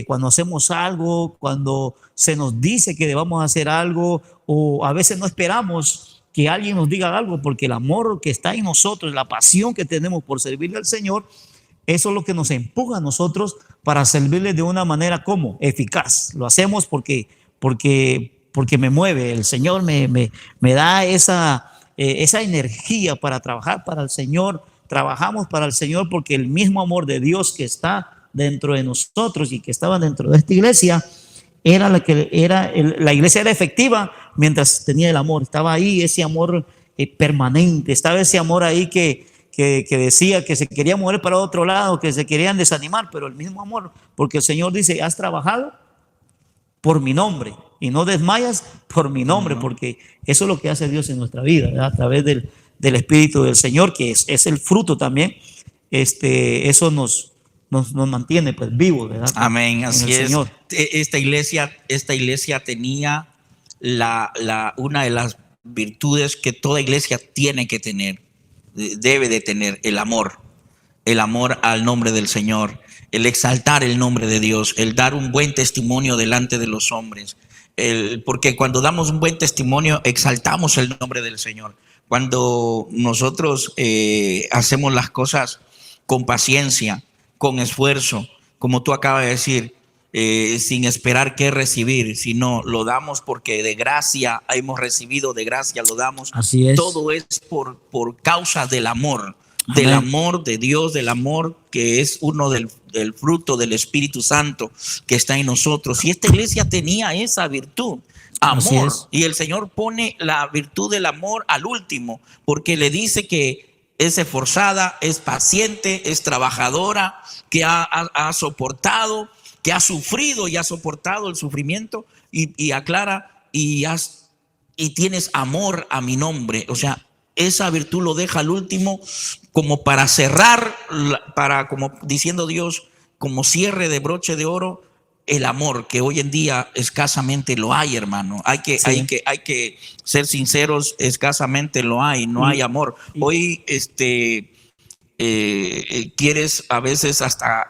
Cuando hacemos algo, cuando se nos dice que debamos hacer algo, o a veces no esperamos que alguien nos diga algo, porque el amor que está en nosotros, la pasión que tenemos por servirle al Señor, eso es lo que nos empuja a nosotros para servirle de una manera como eficaz. Lo hacemos porque me mueve, el Señor me da esa energía para trabajar para el Señor. Trabajamos para el Señor porque el mismo amor de Dios que está dentro de nosotros y que estaba dentro de esta iglesia la iglesia era efectiva mientras tenía el amor. Estaba ahí ese amor permanente, estaba ese amor ahí que decía que se quería mover para otro lado, que se querían desanimar, pero el mismo amor, porque el Señor dice, has trabajado por mi nombre y no desmayas por mi nombre, porque eso es lo que hace Dios en nuestra vida, ¿verdad? A través del Espíritu del Señor, que es el fruto también. Eso nos mantiene pues vivos, ¿verdad? Amén, así es. Señor. Esta iglesia tenía una de las virtudes que toda iglesia tiene que tener, debe de tener: el amor al nombre del Señor, el exaltar el nombre de Dios, el dar un buen testimonio delante de los hombres, porque cuando damos un buen testimonio exaltamos el nombre del Señor. Cuando nosotros hacemos las cosas con paciencia, con esfuerzo, como tú acabas de decir, sin esperar qué recibir, sino lo damos porque de gracia hemos recibido, de gracia lo damos. Así es. Todo es por causa del amor. Amén. Del amor de Dios, del amor que es uno del fruto del Espíritu Santo que está en nosotros. Y esta iglesia tenía esa virtud, amor. Y el Señor pone la virtud del amor al último, porque le dice que es esforzada, es paciente, es trabajadora, que ha soportado, que ha sufrido y ha soportado el sufrimiento, y aclara, y tienes amor a mi nombre. O sea, esa virtud lo deja al último, como para cerrar, como diciendo Dios, como cierre de broche de oro, el amor, que hoy en día escasamente lo hay, hermano. Hay que ser sinceros, escasamente lo hay, no hay amor. Hoy quieres a veces, hasta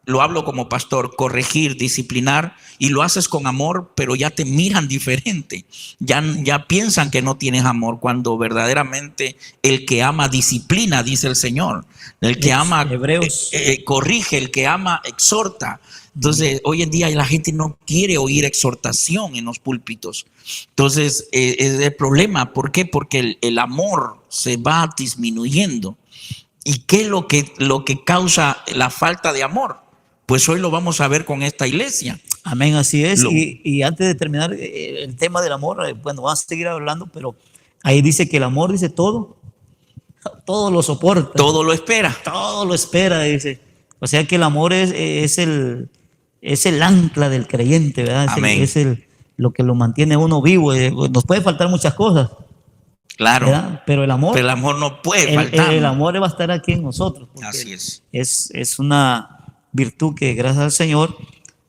lo hablo como pastor, corregir, disciplinar, y lo haces con amor, pero ya te miran diferente. Ya piensan que no tienes amor, cuando verdaderamente el que ama disciplina, dice el Señor. El que ama corrige, el que ama exhorta. Entonces, hoy en día la gente no quiere oír exhortación en los púlpitos. Entonces, es el problema. ¿Por qué? Porque el amor se va disminuyendo. ¿Y qué es lo que causa la falta de amor? Pues hoy lo vamos a ver con esta iglesia. Amén, así es. Lo- Y antes de terminar el tema del amor, bueno, vamos a seguir hablando, pero ahí dice que el amor dice todo lo soporta, todo lo espera. todo lo espera, dice. O sea que el amor es el ancla del creyente, ¿verdad? Amén. Lo que lo mantiene a uno vivo. Nos puede faltar muchas cosas, Claro. ¿verdad? Pero el Pero amor, el amor no puede el faltarnos. amor va a estar aquí en nosotros, Así porque es. es una virtud que gracias al Señor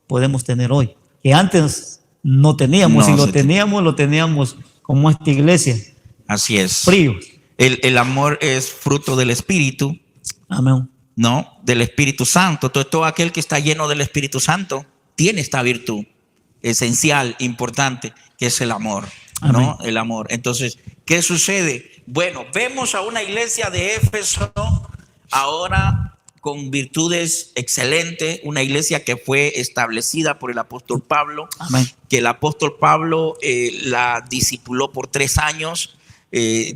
podemos tener hoy, que antes no teníamos, y No se te- lo teníamos como esta iglesia, Así es. fríos. El amor es fruto del Espíritu, Amén. ¿no? Del Espíritu Santo. Todo aquel que está lleno del Espíritu Santo tiene esta virtud esencial, importante, que es el amor, ¿no? Amén. El amor. Entonces, ¿qué sucede? Bueno, vemos a una iglesia de Éfeso ahora con virtudes excelentes, una iglesia que fue establecida por el apóstol Pablo, Amén. que el apóstol Pablo la discipuló por 3 años.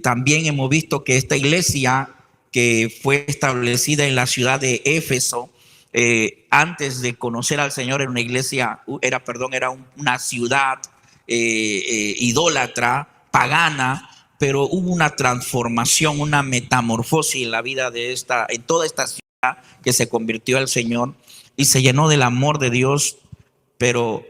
También hemos visto que esta iglesia que fue establecida en la ciudad de Éfeso, antes de conocer al Señor, era una iglesia, era una ciudad idólatra, pagana, pero hubo una transformación, una metamorfosis en la vida en toda esta ciudad, que se convirtió al Señor y se llenó del amor de Dios. Pero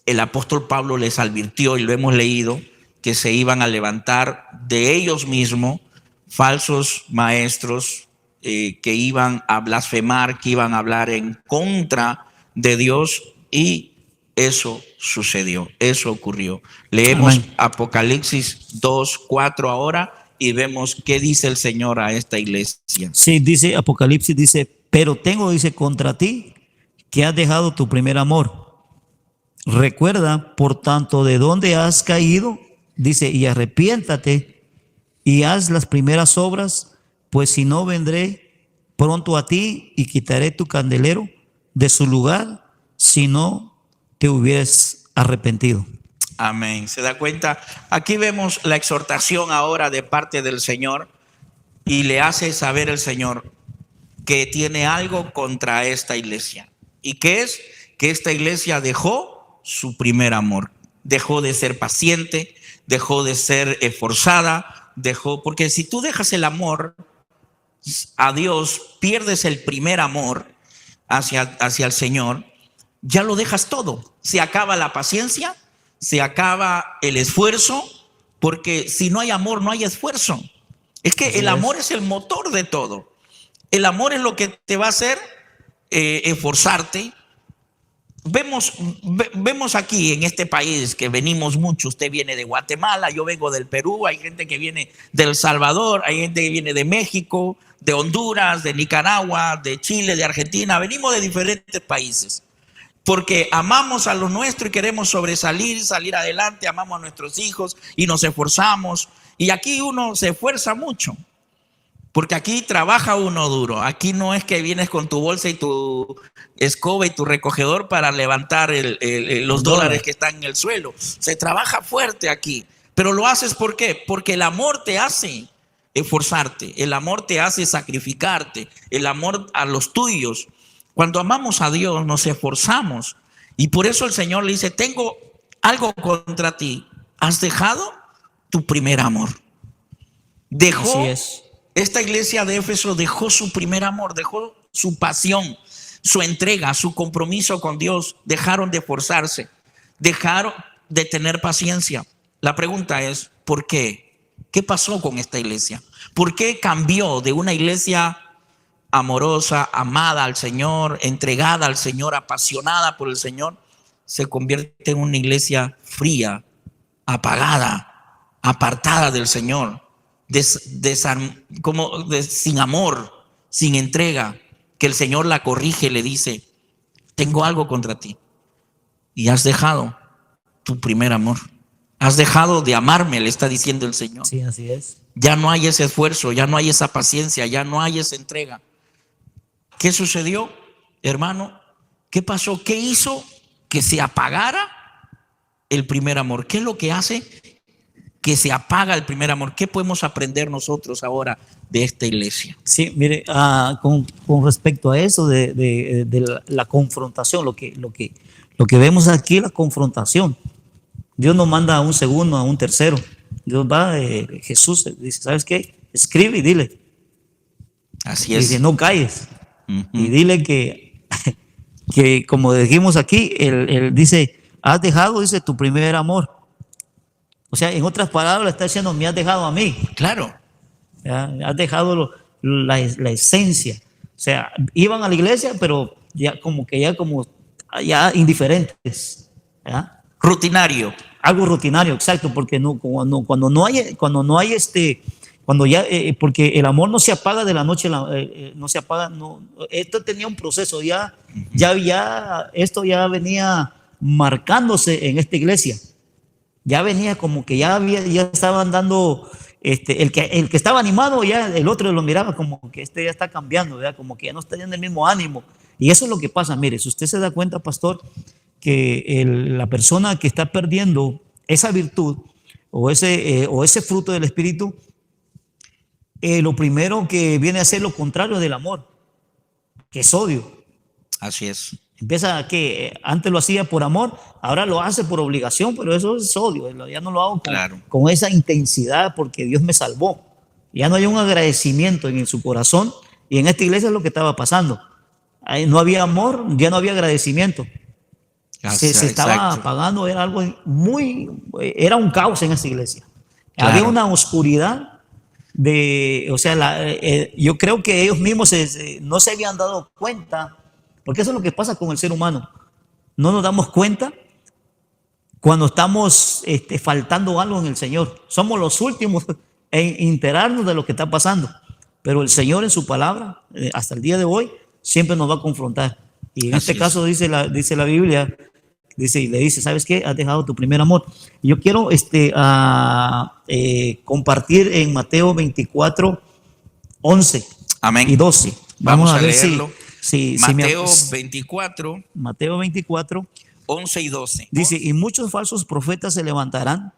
el apóstol Pablo les advirtió, y lo hemos leído, que se iban a levantar de ellos mismos falsos maestros, que iban a blasfemar, que iban a hablar en contra de Dios, y eso sucedió, eso ocurrió. Leemos Amén. Apocalipsis 2:4 ahora y vemos qué dice el Señor a esta iglesia. Sí, dice Apocalipsis, dice, pero tengo, dice, contra ti que has dejado tu primer amor. Recuerda, por tanto, de dónde has caído, dice, y arrepiéntate y haz las primeras obras, pues si no, vendré pronto a ti y quitaré tu candelero de su lugar si no te hubieras arrepentido. Amén. ¿Se da cuenta? Aquí vemos la exhortación ahora de parte del Señor, y le hace saber el Señor que tiene algo contra esta iglesia. ¿Y qué es? Que esta iglesia dejó su primer amor. Dejó de ser paciente, dejó de ser esforzada, porque si tú dejas el amor a Dios, pierdes el primer amor hacia el Señor, ya lo dejas todo. Se acaba la paciencia, se acaba el esfuerzo, porque si no hay amor, no hay esfuerzo. Es que Así el amor es. es el motor de todo. El amor es lo que te va a hacer esforzarte. Vemos aquí en este país que venimos mucho. Usted viene de Guatemala, yo vengo del Perú, hay gente que viene de El Salvador, hay gente que viene de México, de Honduras, de Nicaragua, de Chile, de Argentina. Venimos de diferentes países porque amamos a lo nuestro y queremos sobresalir, salir adelante. Amamos a nuestros hijos y nos esforzamos. Y aquí uno se esfuerza mucho, porque aquí trabaja uno duro. Aquí no es que vienes con tu bolsa y tu escoba y tu recogedor para levantar los dólares que están en el suelo. Se trabaja fuerte aquí. Pero lo haces ¿por qué? Porque el amor te hace esforzarte. El amor te hace sacrificarte. El amor a los tuyos. Cuando amamos a Dios nos esforzamos. Y por eso el Señor le dice, tengo algo contra ti. Has dejado tu primer amor. Así es. Esta iglesia de Éfeso dejó su primer amor, dejó su pasión, su entrega, su compromiso con Dios. Dejaron de esforzarse, dejaron de tener paciencia. La pregunta es, ¿por qué? ¿Qué pasó con esta iglesia? ¿Por qué cambió de una iglesia amorosa, amada al Señor, entregada al Señor, apasionada por el Señor, se convierte en una iglesia fría, apagada, apartada del Señor? Sin amor, sin entrega, que el Señor la corrige y le dice, tengo algo contra ti y has dejado tu primer amor, has dejado de amarme, le está diciendo el Señor. Sí, así es. Ya no hay ese esfuerzo, ya no hay esa paciencia, ya no hay esa entrega. ¿Qué sucedió, hermano? ¿Qué pasó? ¿Qué hizo que se apagara el primer amor? ¿Qué es lo que hace que se apaga el primer amor? ¿Qué podemos aprender nosotros ahora de esta iglesia? Sí, mire, con respecto a eso de la confrontación, lo que Lo que vemos aquí es la confrontación. Dios no manda a un segundo, a un tercero. Dios va, Jesús dice, ¿sabes qué? Escribe y dile. Así Y es. dice, no calles. Ujú. Y dile que, que como dijimos aquí, él dice, has dejado, dice, tu primer amor. O sea, en otras palabras, está diciendo, me has dejado a mí. Claro. ¿Ya? Has dejado la esencia. O sea, iban a la iglesia, pero ya como indiferentes. ¿Ya? Rutinario. Algo rutinario, exacto, porque cuando no hay cuando ya, porque el amor no se apaga de la noche, no se apaga, no, esto tenía un proceso, esto ya venía marcándose en esta iglesia, ya venía como que ya estaban dando, el que estaba animado, ya el otro lo miraba como que ya está cambiando, ¿verdad? Como que ya no está teniendo el mismo ánimo, y eso es lo que pasa. Mire, si usted se da cuenta, pastor, que la persona que está perdiendo esa virtud o ese fruto del Espíritu, lo primero que viene a ser lo contrario del amor, que es odio. Así es. Empieza que antes lo hacía por amor, ahora lo hace por obligación, pero eso es odio. Ya no lo hago con esa intensidad porque Dios me salvó. Ya no hay un agradecimiento en su corazón, y en esta iglesia es lo que estaba pasando. No había amor, ya no había agradecimiento. Se estaba apagando, era un caos en esa iglesia. Claro. Había una oscuridad yo creo que ellos mismos no se habían dado cuenta, porque eso es lo que pasa con el ser humano. No nos damos cuenta cuando estamos faltando algo en el Señor. Somos los últimos en enterarnos de lo que está pasando, pero el Señor en su palabra, hasta el día de hoy, siempre nos va a confrontar. Y en este caso dice la Biblia, le dice, ¿sabes qué? Has dejado tu primer amor. Y yo quiero compartir en Mateo 24, 11 Amén. y 12. Vamos a ver leerlo. Mateo 24, 11 y 12. Dice, y muchos falsos profetas se levantarán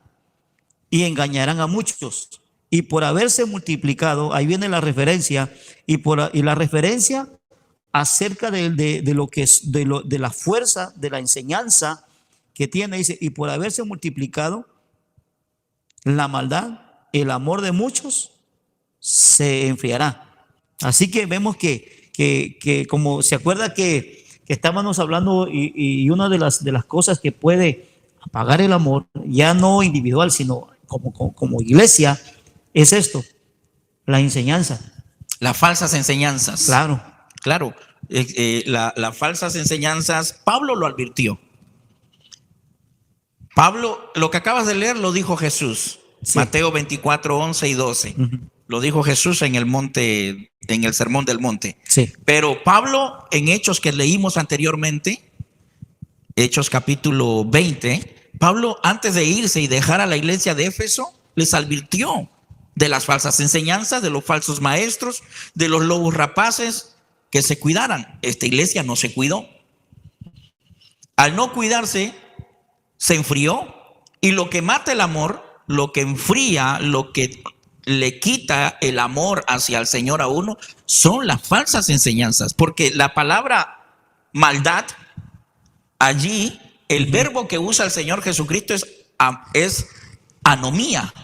y engañarán a muchos. Y por haberse multiplicado, ahí viene la referencia, y la referencia acerca de lo que es de la fuerza de la enseñanza que tiene, dice, y por haberse multiplicado la maldad, el amor de muchos se enfriará. Así que vemos que como se acuerda que estábamos hablando, y una de las cosas que puede apagar el amor, ya no individual, sino como iglesia, es esto, la enseñanza. Las falsas enseñanzas. Claro. Las falsas enseñanzas, Pablo lo advirtió. Pablo, lo que acabas de leer lo dijo Jesús. Sí. Mateo 24, 11 y 12. Lo dijo Jesús en el Sermón del Monte. Sí. Pero Pablo, en Hechos que leímos anteriormente, Hechos capítulo 20, Pablo, antes de irse y dejar a la iglesia de Éfeso, les advirtió de las falsas enseñanzas, de los falsos maestros, de los lobos rapaces, que se cuidaran. Esta iglesia no se cuidó. Al no cuidarse, se enfrió, y lo que mata el amor, lo que enfría, lo que le quita el amor hacia el Señor a uno, son las falsas enseñanzas, porque la palabra maldad, allí el verbo que usa el Señor Jesucristo es anomía.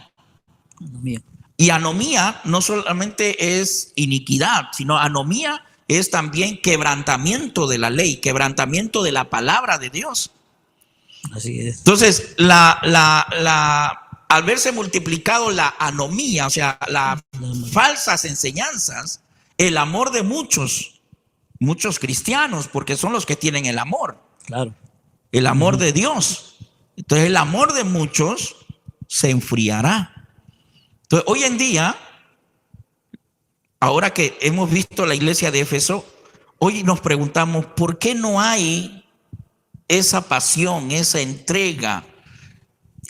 Y anomía no solamente es iniquidad, sino anomía es también quebrantamiento de la ley, quebrantamiento de la palabra de Dios. Así es. Entonces, al verse multiplicado la anomía, o sea, las falsas enseñanzas, el amor de muchos cristianos, porque son los que tienen el amor. Claro. El amor de Dios. Entonces, el amor de muchos se enfriará. Entonces, hoy en día, ahora que hemos visto la iglesia de Éfeso, hoy nos preguntamos, ¿por qué no hay esa pasión, esa entrega,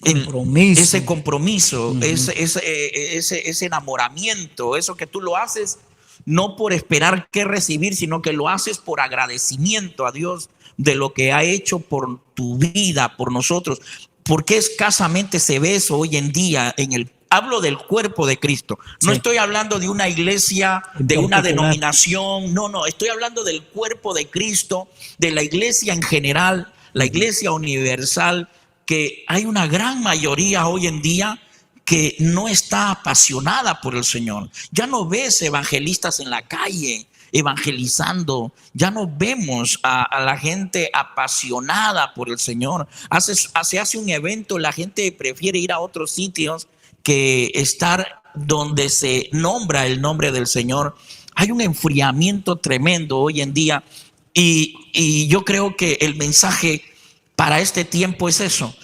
ese compromiso, ese enamoramiento, eso que tú lo haces no por esperar qué recibir, sino que lo haces por agradecimiento a Dios de lo que ha hecho por tu vida, por nosotros? ¿Por qué escasamente se ve eso hoy en día hablo del cuerpo de Cristo? No estoy hablando de una iglesia, de una denominación. No, estoy hablando del cuerpo de Cristo, de la iglesia en general, la iglesia universal, que hay una gran mayoría hoy en día que no está apasionada por el Señor. Ya no ves evangelistas en la calle evangelizando, ya no vemos a la gente apasionada por el Señor. Se hace un evento, la gente prefiere ir a otros sitios que estar donde se nombra el nombre del Señor. Hay un enfriamiento tremendo hoy en día y yo creo que el mensaje para este tiempo es eso.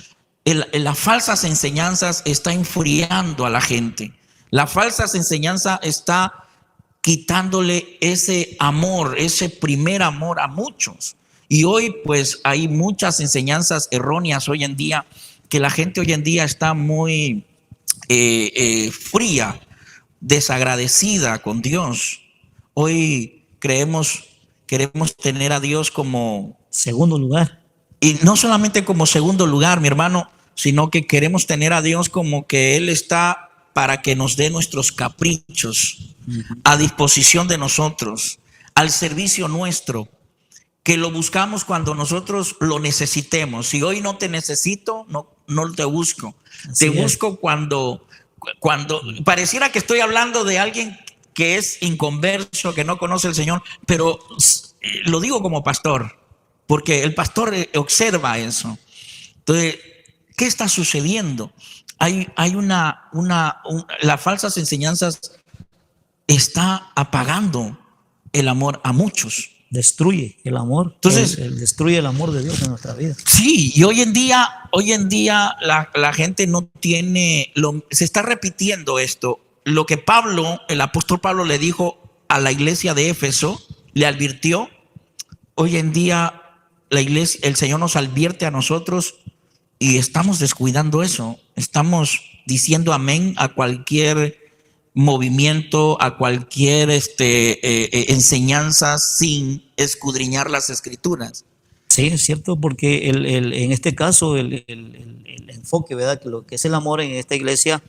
Las falsas enseñanzas está enfriando a la gente. La falsa enseñanza está quitándole ese amor, ese primer amor a muchos. Y hoy pues hay muchas enseñanzas erróneas hoy en día, que la gente hoy en día está muy fría, desagradecida con Dios. Hoy queremos tener a Dios como segundo lugar. Y no solamente como segundo lugar, mi hermano, sino que queremos tener a Dios como que Él está para que nos dé nuestros caprichos a disposición de nosotros, al servicio nuestro, que lo buscamos cuando nosotros lo necesitemos. Si hoy no te necesito, no te busco. Te busco cuando pareciera que estoy hablando de alguien que es inconverso, que no conoce al Señor, pero lo digo como pastor, porque el pastor observa eso. Entonces, ¿qué está sucediendo? Hay las falsas enseñanzas está apagando el amor a muchos. Destruye el amor. Entonces, destruye el amor de Dios en nuestra vida. Sí, y hoy en día la gente no tiene, se está repitiendo esto. Lo que el apóstol Pablo le dijo a la iglesia de Éfeso, le advirtió. Hoy en día la iglesia, el Señor nos advierte a nosotros y estamos descuidando eso. Estamos diciendo amén a cualquier movimiento, a cualquier enseñanza sin escudriñar las escrituras. Sí, es cierto, porque en este caso el enfoque, ¿verdad? Que lo que es el amor en esta iglesia,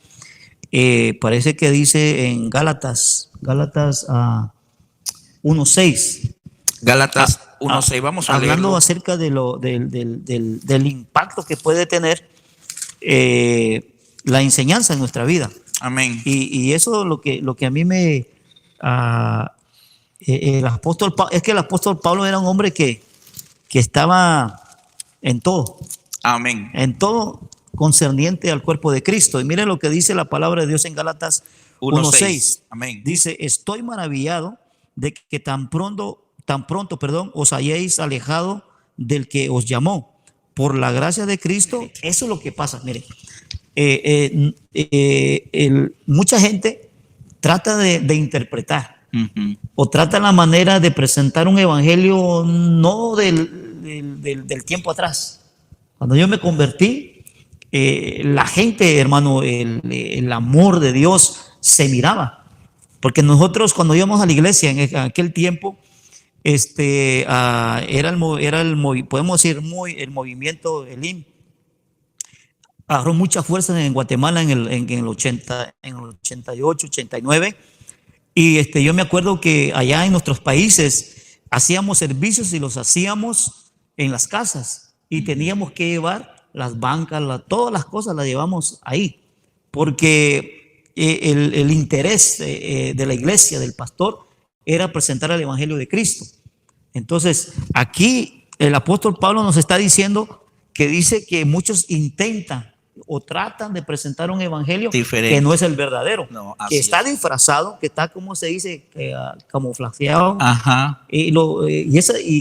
parece que dice en Gálatas 1:6. Gálatas 1:6, vamos a hablando leerlo. Acerca de del impacto que puede tener la enseñanza en nuestra vida. Amén. Y eso lo que a mí me el apóstol es que el apóstol Pablo era un hombre que estaba en todo. Amén. En todo concerniente al cuerpo de Cristo. Y miren lo que dice la palabra de Dios en Gálatas 1:6. Amén. Dice: estoy maravillado de que tan pronto, os hayáis alejado del que os llamó por la gracia de Cristo. Eso es lo que pasa. Miren, mucha gente trata de interpretar o trata la manera de presentar un evangelio no del tiempo atrás. Cuando yo me convertí, la gente, hermano, el amor de Dios se miraba, porque nosotros cuando íbamos a la iglesia en aquel tiempo, podemos decir el movimiento Elim agarró mucha fuerza en Guatemala en el 88, 89. Y yo me acuerdo que allá en nuestros países hacíamos servicios y los hacíamos en las casas y teníamos que llevar las bancas, todas las cosas las llevamos ahí, porque el interés de la iglesia, del pastor, era presentar el evangelio de Cristo. Entonces aquí el apóstol Pablo nos está diciendo que dice que muchos intentan o tratan de presentar un evangelio diferente, que no es el verdadero, que está disfrazado, que está, como se dice, camuflajeado. Ajá. Y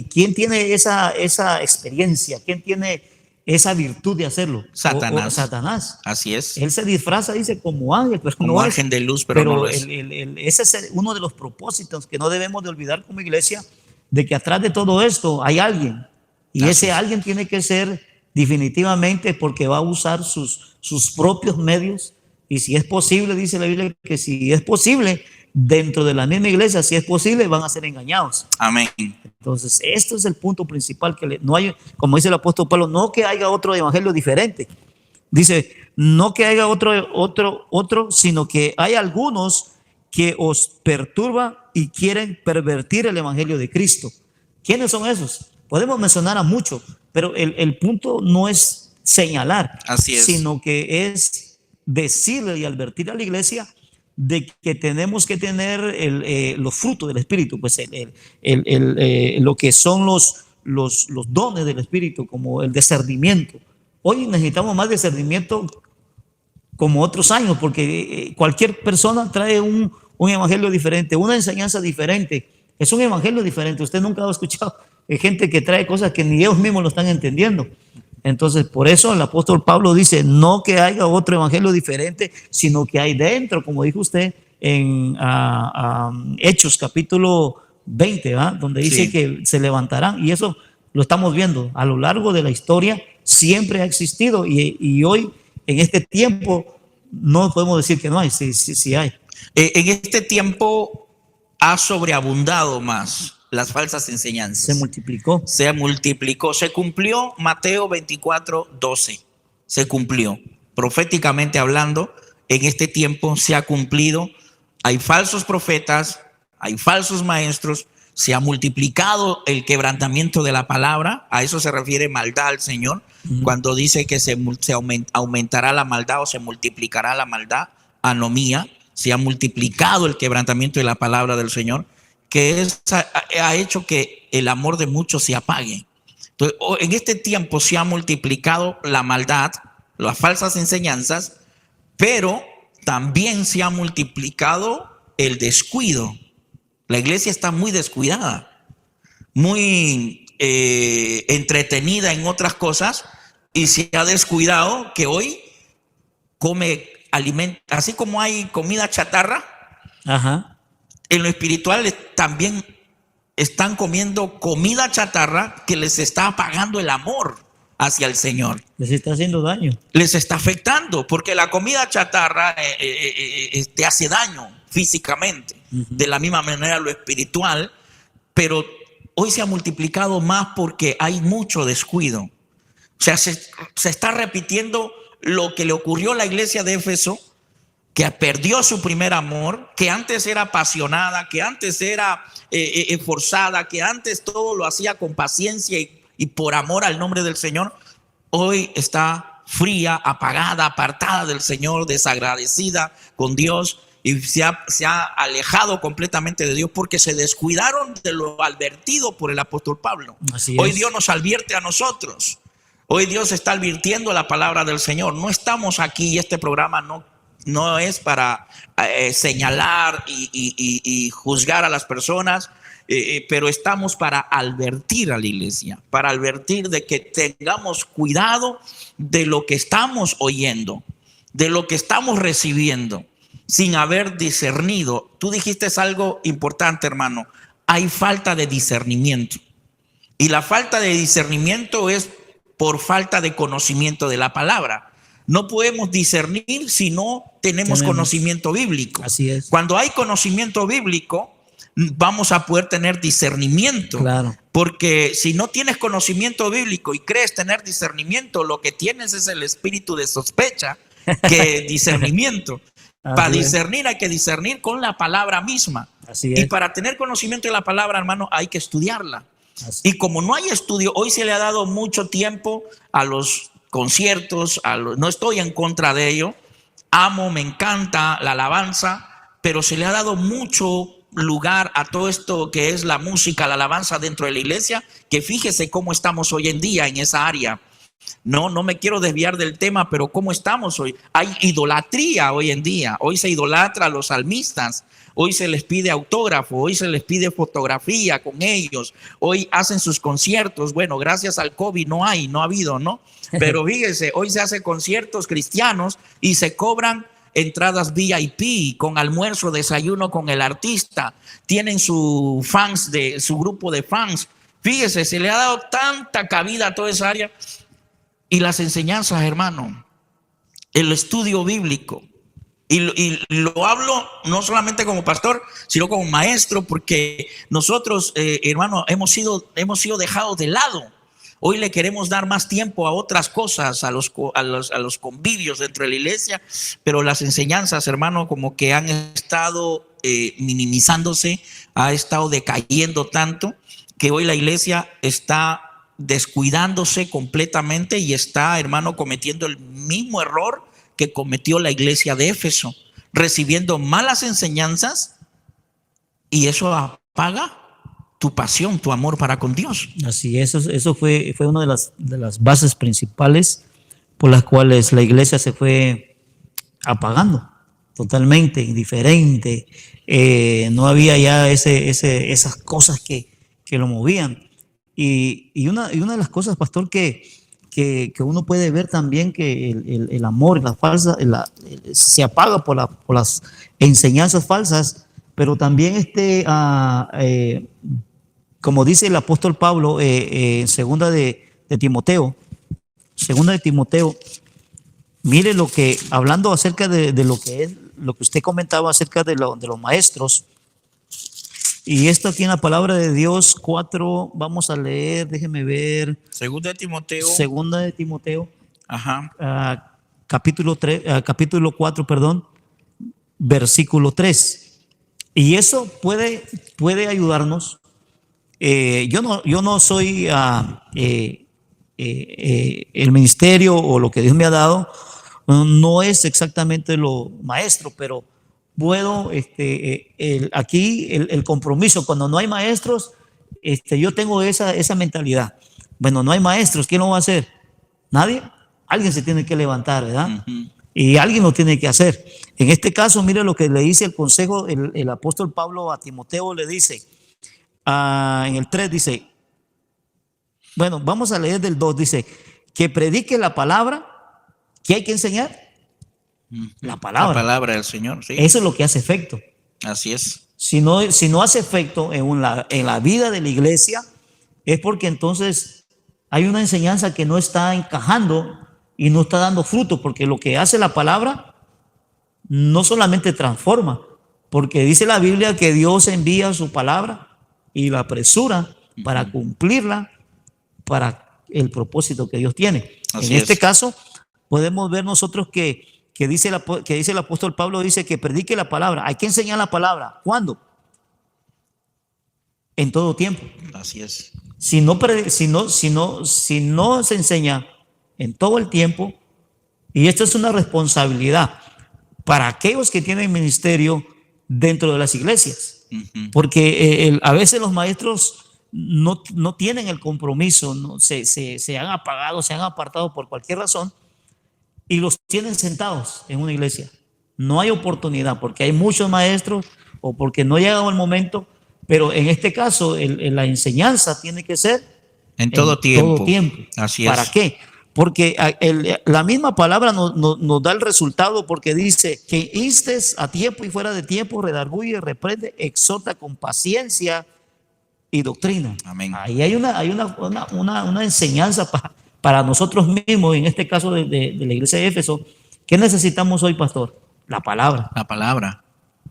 ¿quién tiene esa experiencia? ¿Quién tiene esa virtud de hacerlo? Satanás. Satanás. Así es. Él se disfraza, dice, como ángel, pero como no ángel de luz, pero no lo es. Ese es uno de los propósitos que no debemos de olvidar como iglesia, de que atrás de todo esto hay alguien, y ese alguien tiene que ser definitivamente, porque va a usar sus propios medios, y si es posible, dice la Biblia, que si es posible, dentro de la misma iglesia, si es posible, van a ser engañados. Amén. Entonces, esto es el punto principal, que no hay, como dice el apóstol Pablo, no que haya otro evangelio diferente. Dice, no que haya otro, sino que hay algunos que os perturban y quieren pervertir el evangelio de Cristo. ¿Quiénes son esos? Podemos mencionar a muchos, pero el punto no es señalar, Así es. sino que es decirle y advertir a la iglesia de que tenemos que tener los frutos del Espíritu, pues lo que son los dones del Espíritu, como el discernimiento. Hoy necesitamos más discernimiento como otros años, porque cualquier persona trae un evangelio diferente, una enseñanza diferente. Es un evangelio diferente. Usted nunca ha escuchado gente que trae cosas que ni ellos mismos lo están entendiendo. Entonces, por eso el apóstol Pablo dice, no que haya otro evangelio diferente, sino que hay dentro, como dijo usted en Hechos capítulo 20, ¿va? Donde dice que se levantarán, y eso lo estamos viendo a lo largo de la historia, siempre ha existido, y hoy, en este tiempo, no podemos decir que no hay, sí hay. En este tiempo ha sobreabundado más las falsas enseñanzas. Se multiplicó. Se multiplicó. Se cumplió Mateo 24:12. Se cumplió. Proféticamente hablando, en este tiempo se ha cumplido. Hay falsos profetas, hay falsos maestros. Se ha multiplicado el quebrantamiento de la palabra. A eso se refiere maldad al Señor. Cuando dice que se aumentará la maldad o se multiplicará la maldad, anomía. Se ha multiplicado el quebrantamiento de la palabra del Señor, que ha hecho que el amor de muchos se apague. Entonces, en este tiempo se ha multiplicado la maldad, las falsas enseñanzas, pero también se ha multiplicado el descuido. La iglesia está muy descuidada, muy entretenida en otras cosas, y se ha descuidado que hoy come alimento, así como hay comida chatarra. Ajá. En lo espiritual también están comiendo comida chatarra que les está apagando el amor hacia el Señor. Les está haciendo daño. Les está afectando, porque la comida chatarra te hace daño físicamente. De la misma manera lo espiritual, pero hoy se ha multiplicado más porque hay mucho descuido. O sea, se está repitiendo lo que le ocurrió a la iglesia de Éfeso, que perdió su primer amor, que antes era apasionada, que antes era esforzada, que antes todo lo hacía con paciencia y por amor al nombre del Señor. Hoy está fría, apagada, apartada del Señor, desagradecida con Dios, y se ha alejado completamente de Dios porque se descuidaron de lo advertido por el apóstol Pablo. Hoy Dios nos advierte a nosotros. Hoy Dios está advirtiendo la palabra del Señor. No estamos aquí, y este programa no es para señalar y juzgar a las personas, pero estamos para advertir a la iglesia, para advertir de que tengamos cuidado de lo que estamos oyendo, de lo que estamos recibiendo, sin haber discernido. Tú dijiste algo importante, hermano. Hay falta de discernimiento, y la falta de discernimiento es por falta de conocimiento de la palabra. No podemos discernir si no tenemos conocimiento bíblico. Así es. Cuando hay conocimiento bíblico, vamos a poder tener discernimiento. Claro. Porque si no tienes conocimiento bíblico y crees tener discernimiento, lo que tienes es el espíritu de sospecha que discernimiento. Para discernir hay que discernir con la palabra misma. Así es. Y para tener conocimiento de la palabra, hermano, hay que estudiarla. Y como no hay estudio, hoy se le ha dado mucho tiempo a los conciertos, no estoy en contra de ello, amo, me encanta la alabanza, pero se le ha dado mucho lugar a todo esto que es la música, la alabanza dentro de la iglesia, que fíjese cómo estamos hoy en día en esa área. No me quiero desviar del tema, pero ¿cómo estamos hoy? Hay idolatría hoy en día. Hoy se idolatra a los salmistas. Hoy se les pide autógrafo. Hoy se les pide fotografía con ellos. Hoy hacen sus conciertos. Bueno, gracias al COVID no ha habido, ¿no? Pero fíjese, hoy se hacen conciertos cristianos y se cobran entradas VIP con almuerzo, desayuno con el artista. Tienen su grupo de fans. Fíjese, se le ha dado tanta cabida a toda esa área. Y las enseñanzas, hermano, el estudio bíblico, y lo hablo no solamente como pastor, sino como maestro, porque nosotros, hermano, hemos sido dejados de lado. Hoy le queremos dar más tiempo a otras cosas, a los convivios dentro de la iglesia, pero las enseñanzas, hermano, como que han estado minimizándose, ha estado decayendo tanto, que hoy la iglesia está descuidándose completamente y está, hermano, cometiendo el mismo error que cometió la iglesia de Éfeso, recibiendo malas enseñanzas, y eso apaga tu pasión, tu amor para con Dios. Así, eso fue una de las bases principales por las cuales la iglesia se fue apagando, totalmente indiferente. No había ya esas cosas que lo movían. Y una de las cosas, pastor, que uno puede ver también, que el amor, la falsa, se apaga por las enseñanzas falsas, pero también como dice el apóstol Pablo en segunda de Timoteo, mire lo que, hablando acerca de lo que es, lo que usted comentaba acerca de los maestros, y esto aquí en la palabra de Dios 4, vamos a leer, déjeme ver. Segunda de Timoteo. Ajá. Capítulo 4, perdón, versículo 3. Y eso puede ayudarnos. Yo no soy el ministerio o lo que Dios me ha dado, no es exactamente lo maestro, pero puedo, aquí el compromiso, cuando no hay maestros, yo tengo esa mentalidad. Bueno, no hay maestros, ¿quién lo va a hacer? Nadie. Alguien se tiene que levantar, ¿verdad? Uh-huh. Y alguien lo tiene que hacer. En este caso, mire lo que le dice el consejo, el apóstol Pablo a Timoteo le dice, en el 3 dice, bueno, vamos a leer del 2, dice, que predique la palabra. ¿Qué hay que enseñar? La palabra. La palabra del Señor, sí. Eso es lo que hace efecto. Así es. Si no hace efecto en la vida de la iglesia, es porque entonces hay una enseñanza que no está encajando y no está dando fruto, porque lo que hace la palabra no solamente transforma, porque dice la Biblia que Dios envía su palabra y la apresura para cumplirla, para el propósito que Dios tiene. En este caso, podemos ver nosotros que dice el apóstol Pablo, dice que predique la palabra. Hay que enseñar la palabra. ¿Cuándo? En todo tiempo. Así es. Si no se enseña en todo el tiempo, y esto es una responsabilidad para aquellos que tienen ministerio dentro de las iglesias, porque a veces los maestros no tienen el compromiso, ¿no? Se han apagado, se han apartado por cualquier razón, y los tienen sentados en una iglesia. No hay oportunidad porque hay muchos maestros o porque no ha llegado el momento, pero en este caso la enseñanza tiene que ser en todo tiempo. Así es. ¿Para qué? Porque la misma palabra nos da el resultado, porque dice que instes a tiempo y fuera de tiempo, redarguye, reprende, exhorta con paciencia y doctrina. Amén. Ahí hay una enseñanza para nosotros mismos, en este caso de la iglesia de Éfeso. ¿Qué necesitamos hoy, pastor? La palabra. La palabra.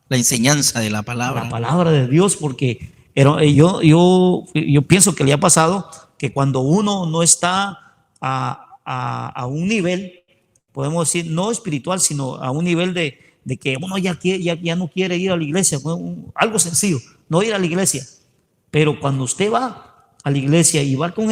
La enseñanza de la palabra. La palabra de Dios, porque yo pienso que le ha pasado que cuando uno no está a un nivel, podemos decir, no espiritual, sino a un nivel de que uno ya no quiere ir a la iglesia, algo sencillo, no ir a la iglesia. Pero cuando usted va a la iglesia y va con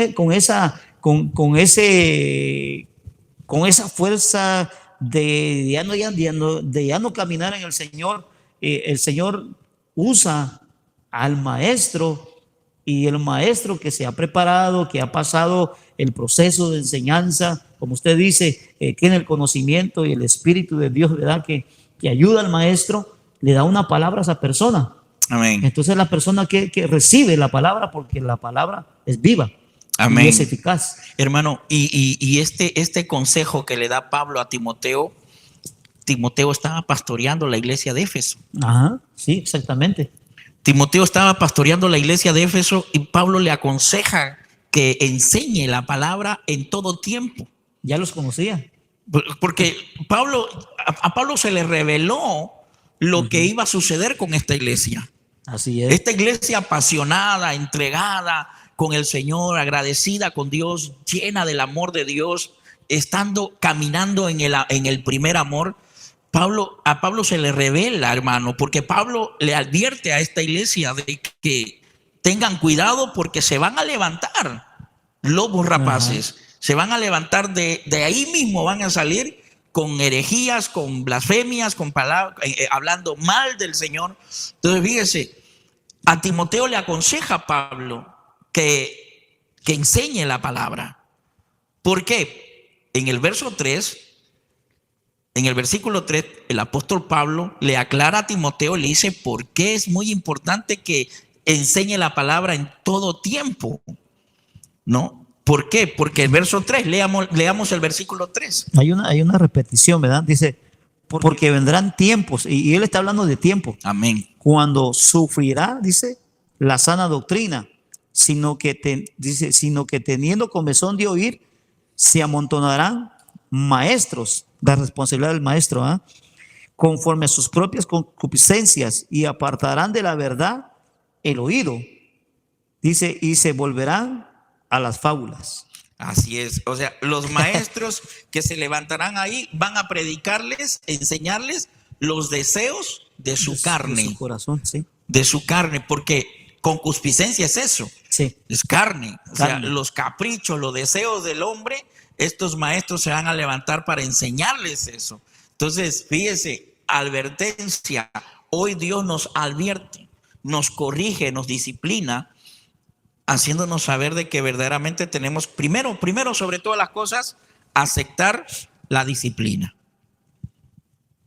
esa fuerza de ya no caminar en el Señor, el Señor usa al maestro, y el maestro que se ha preparado, que ha pasado el proceso de enseñanza, como usted dice, tiene el conocimiento y el Espíritu de Dios, ¿verdad? Que ayuda al maestro, le da una palabra a esa persona. Amén. Entonces la persona que recibe la palabra, porque la palabra es viva. Amén. Y es eficaz. Hermano, y este consejo que le da Pablo a Timoteo estaba pastoreando la iglesia de Éfeso. Ajá, sí, exactamente. Timoteo estaba pastoreando la iglesia de Éfeso y Pablo le aconseja que enseñe la palabra en todo tiempo. Ya los conocía. Porque a Pablo se le reveló lo que iba a suceder con esta iglesia. Así es. Esta iglesia apasionada, entregada con el Señor, agradecida con Dios, llena del amor de Dios, caminando en el primer amor. A Pablo se le revela, hermano, porque Pablo le advierte a esta iglesia de que tengan cuidado porque se van a levantar lobos rapaces. Ajá. Se van a levantar de ahí mismo, van a salir con herejías, con blasfemias, con palabras, hablando mal del Señor. Entonces, fíjese, a Timoteo le aconseja Pablo que enseñe la palabra. ¿Por qué? En el versículo 3, el apóstol Pablo le aclara a Timoteo, le dice por qué es muy importante que enseñe la palabra en todo tiempo, ¿no? ¿Por qué? Porque el verso 3, leamos el versículo 3. Hay una repetición, ¿verdad? Dice, porque vendrán tiempos, y él está hablando de tiempo. Amén. Cuando sufrirá, dice, la sana doctrina, sino que teniendo comezón de oír, se amontonarán maestros, la responsabilidad del maestro, ¿eh? Conforme a sus propias concupiscencias, y apartarán de la verdad el oído. Dice, y se volverán a las fábulas. Así es, o sea, los maestros que se levantarán ahí van a predicarles, enseñarles los deseos de su carne. De su corazón, sí. De su carne, porque concupiscencia es eso. Sí. Es carne. O sea, los caprichos, los deseos del hombre, estos maestros se van a levantar para enseñarles eso. Entonces, fíjese, advertencia. Hoy Dios nos advierte, nos corrige, nos disciplina, haciéndonos saber de que verdaderamente tenemos, primero sobre todas las cosas, aceptar la disciplina.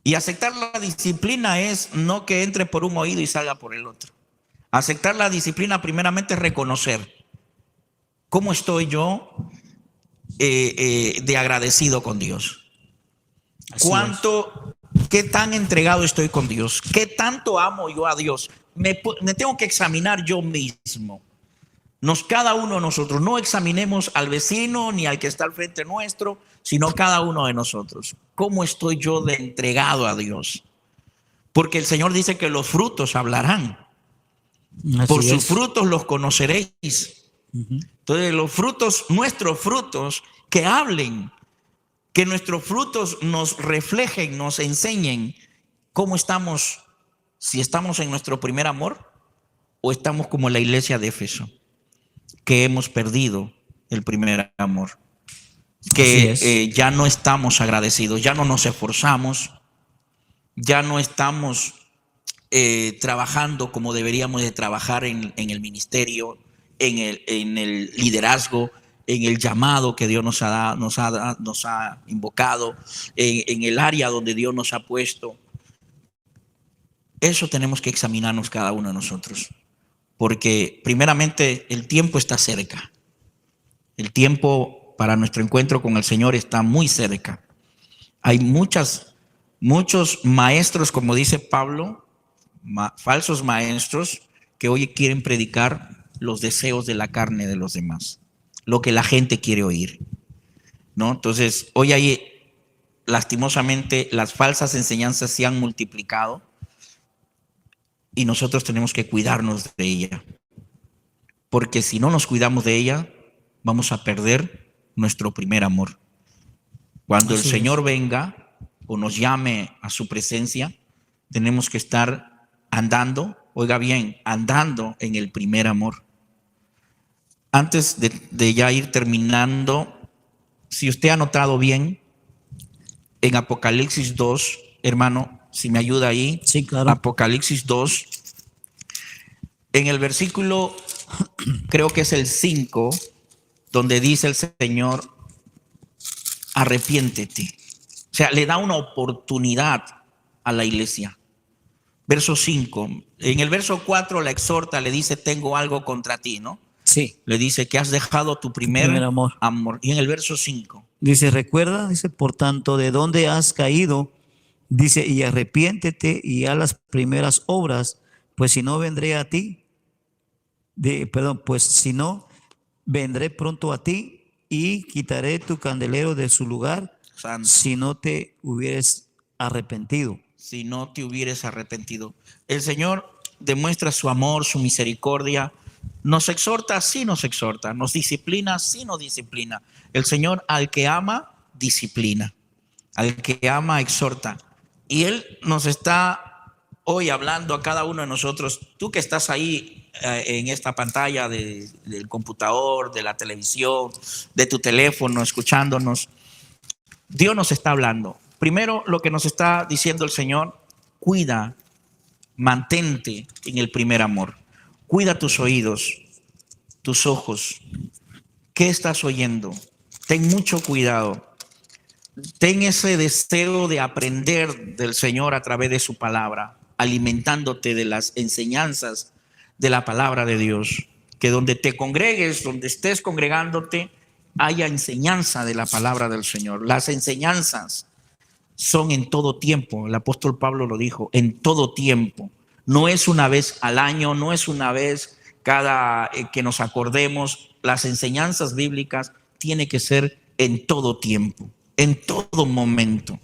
Y aceptar la disciplina es no que entre por un oído y salga por el otro. Aceptar la disciplina primeramente es reconocer cómo estoy yo de agradecido con Dios. ¿Qué tan entregado estoy con Dios? ¿Qué tanto amo yo a Dios? Me tengo que examinar yo mismo. Cada uno de nosotros, no examinemos al vecino ni al que está al frente nuestro, sino cada uno de nosotros. ¿Cómo estoy yo de entregado a Dios? Porque el Señor dice que los frutos hablarán. Por sus frutos los conoceréis. Entonces los frutos, nuestros frutos, que hablen, que nuestros frutos nos reflejen, nos enseñen cómo estamos, si estamos en nuestro primer amor o estamos como la iglesia de Éfeso, que hemos perdido el primer amor, que ya no estamos agradecidos, ya no nos esforzamos, ya no estamos trabajando como deberíamos de trabajar en el ministerio, en el liderazgo, en el llamado que Dios nos ha invocado, en el área donde Dios nos ha puesto. Eso tenemos que examinarnos cada uno de nosotros. Porque primeramente el tiempo está cerca. El tiempo para nuestro encuentro con el Señor está muy cerca. Hay muchos maestros, como dice Pablo, falsos maestros que hoy quieren predicar los deseos de la carne de los demás, lo que la gente quiere oír, ¿no? Entonces, hoy hay, lastimosamente, las falsas enseñanzas se han multiplicado. Y nosotros tenemos que cuidarnos de ella. Porque si no nos cuidamos de ella, vamos a perder nuestro primer amor. Cuando el Señor venga o nos llame a su presencia, tenemos que estar andando, oiga bien, andando en el primer amor. Antes de ya ir terminando, si usted ha notado bien, en Apocalipsis 2, hermano, si me ayuda ahí. Sí, claro. Apocalipsis 2, en el versículo, creo que es el 5, donde dice el Señor, arrepiéntete. O sea, le da una oportunidad a la iglesia. Verso 5. En el verso 4 la exhorta, le dice, tengo algo contra ti, ¿no? Sí. Le dice que has dejado tu primer amor. Y en el verso 5. Dice, recuerda, dice, por tanto, de dónde has caído. Dice, y arrepiéntete y haz las primeras obras, pues si no vendré a ti, pues si no, vendré pronto a ti y quitaré tu candelero de su lugar, Santo. Si no te hubieres arrepentido. Si no te hubieres arrepentido. El Señor demuestra su amor, su misericordia, nos exhorta, sí nos exhorta, nos disciplina, sí nos disciplina. El Señor al que ama, disciplina, al que ama, exhorta. Y Él nos está hoy hablando a cada uno de nosotros, tú que estás ahí en esta pantalla del computador, de la televisión, de tu teléfono, escuchándonos, Dios nos está hablando. Primero, lo que nos está diciendo el Señor: cuida, mantente en el primer amor. Cuida tus oídos, tus ojos. ¿Qué estás oyendo? Ten mucho cuidado. Ten ese deseo de aprender del Señor a través de su palabra, alimentándote de las enseñanzas de la palabra de Dios. Que donde te congregues, donde estés congregándote, haya enseñanza de la palabra del Señor. Las enseñanzas son en todo tiempo. El apóstol Pablo lo dijo, en todo tiempo. No es una vez al año, no es una vez cada que nos acordemos. Las enseñanzas bíblicas tienen que ser en todo tiempo, en todo momento.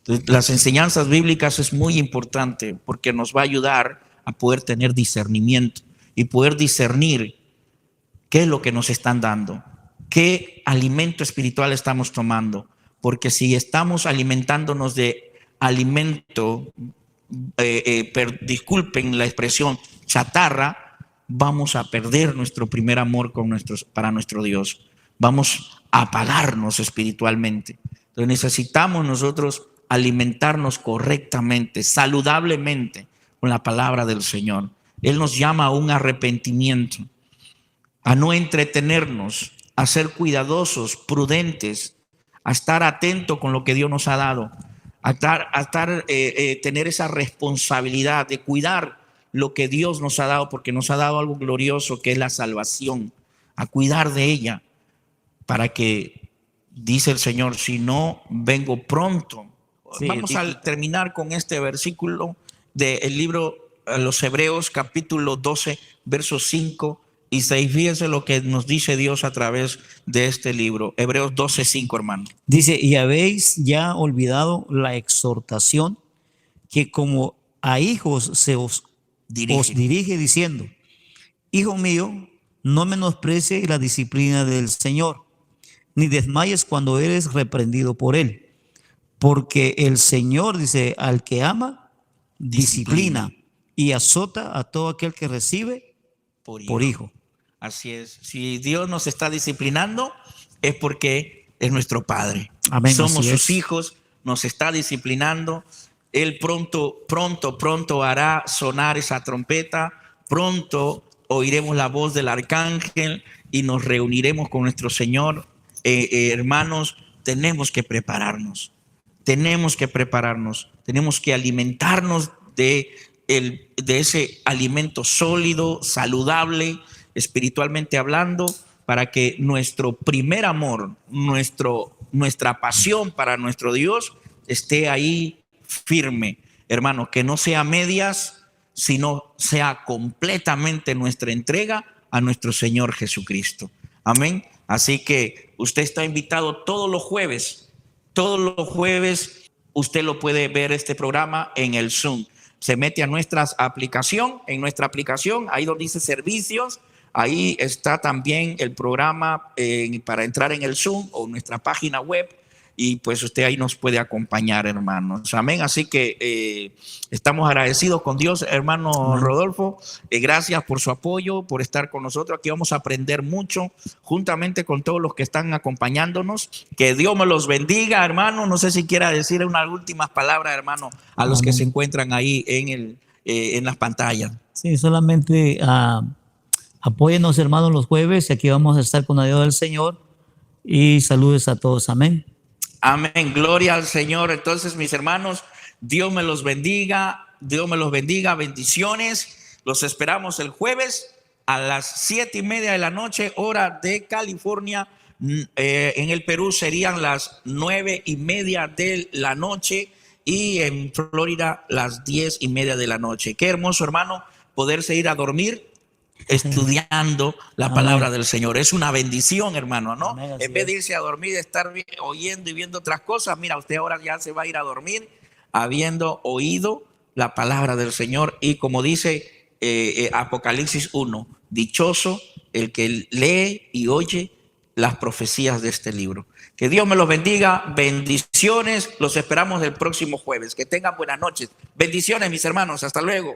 Las enseñanzas bíblicas es muy importante porque nos va a ayudar a poder tener discernimiento y poder discernir qué es lo que nos están dando, qué alimento espiritual estamos tomando. Porque si estamos alimentándonos de alimento, disculpen la expresión, chatarra, vamos a perder nuestro primer amor para nuestro Dios. Vamos a apagarnos espiritualmente. Entonces necesitamos nosotros alimentarnos correctamente, saludablemente con la palabra del Señor. Él nos llama a un arrepentimiento, a no entretenernos, a ser cuidadosos, prudentes, a estar atento con lo que Dios nos ha dado, tener esa responsabilidad de cuidar lo que Dios nos ha dado, porque nos ha dado algo glorioso que es la salvación, a cuidar de ella, para que, dice el Señor, si no, vengo pronto. Sí, vamos a terminar con este versículo del libro Los Hebreos, capítulo 12, versos 5 y 6. Fíjense lo que nos dice Dios a través de este libro. Hebreos 12, 5, hermano. Dice, y habéis ya olvidado la exhortación que como a hijos se os dirige diciendo, hijo mío, no menosprecie la disciplina del Señor, ni desmayes cuando eres reprendido por él. Porque el Señor, dice, al que ama, disciplina y azota a todo aquel que recibe por hijo. Así es. Si Dios nos está disciplinando, es porque es nuestro Padre. Amén, somos sus hijos, nos está disciplinando. Él pronto hará sonar esa trompeta. Pronto oiremos la voz del arcángel y nos reuniremos con nuestro Señor. Hermanos, tenemos que prepararnos. Tenemos que alimentarnos de ese alimento sólido, saludable, espiritualmente hablando, para que nuestro primer amor, nuestra pasión para nuestro Dios esté ahí firme. Hermano, que no sea medias, sino sea completamente nuestra entrega a nuestro Señor Jesucristo. Amén. Así que usted está invitado todos los jueves. Todos los jueves usted lo puede ver este programa en el Zoom. Se mete a nuestra aplicación, ahí donde dice servicios, ahí está también el programa para entrar en el Zoom o nuestra página web, y pues usted ahí nos puede acompañar, hermanos. Amén. Así que estamos agradecidos con Dios, hermano Rodolfo. Gracias por su apoyo, por estar con nosotros. Aquí vamos a aprender mucho juntamente con todos los que están acompañándonos. Que Dios me los bendiga, hermano. No sé si quiera decir unas últimas palabras, hermano, a los que se encuentran ahí en las pantallas. Sí, solamente apóyennos, hermanos, los jueves. Aquí vamos a estar con la ayuda del Señor. Y saludes a todos. Amén. Amén, gloria al Señor. Entonces, mis hermanos, Dios me los bendiga, bendiciones. Los esperamos el jueves a las 7:30 de la noche, hora de California. En el Perú serían las 9:30 de la noche y en Florida las 10:30 de la noche. Qué hermoso, hermano, poderse ir a dormir estudiando la palabra del Señor. Es una bendición, hermano, ¿no? Amén, en vez de irse a dormir, de estar oyendo y viendo otras cosas, mira, usted ahora ya se va a ir a dormir habiendo oído la palabra del Señor. Y como dice Apocalipsis 1, dichoso el que lee y oye las profecías de este libro. Que Dios me los bendiga, bendiciones, los esperamos el próximo jueves. Que tengan buenas noches. Bendiciones, mis hermanos, hasta luego.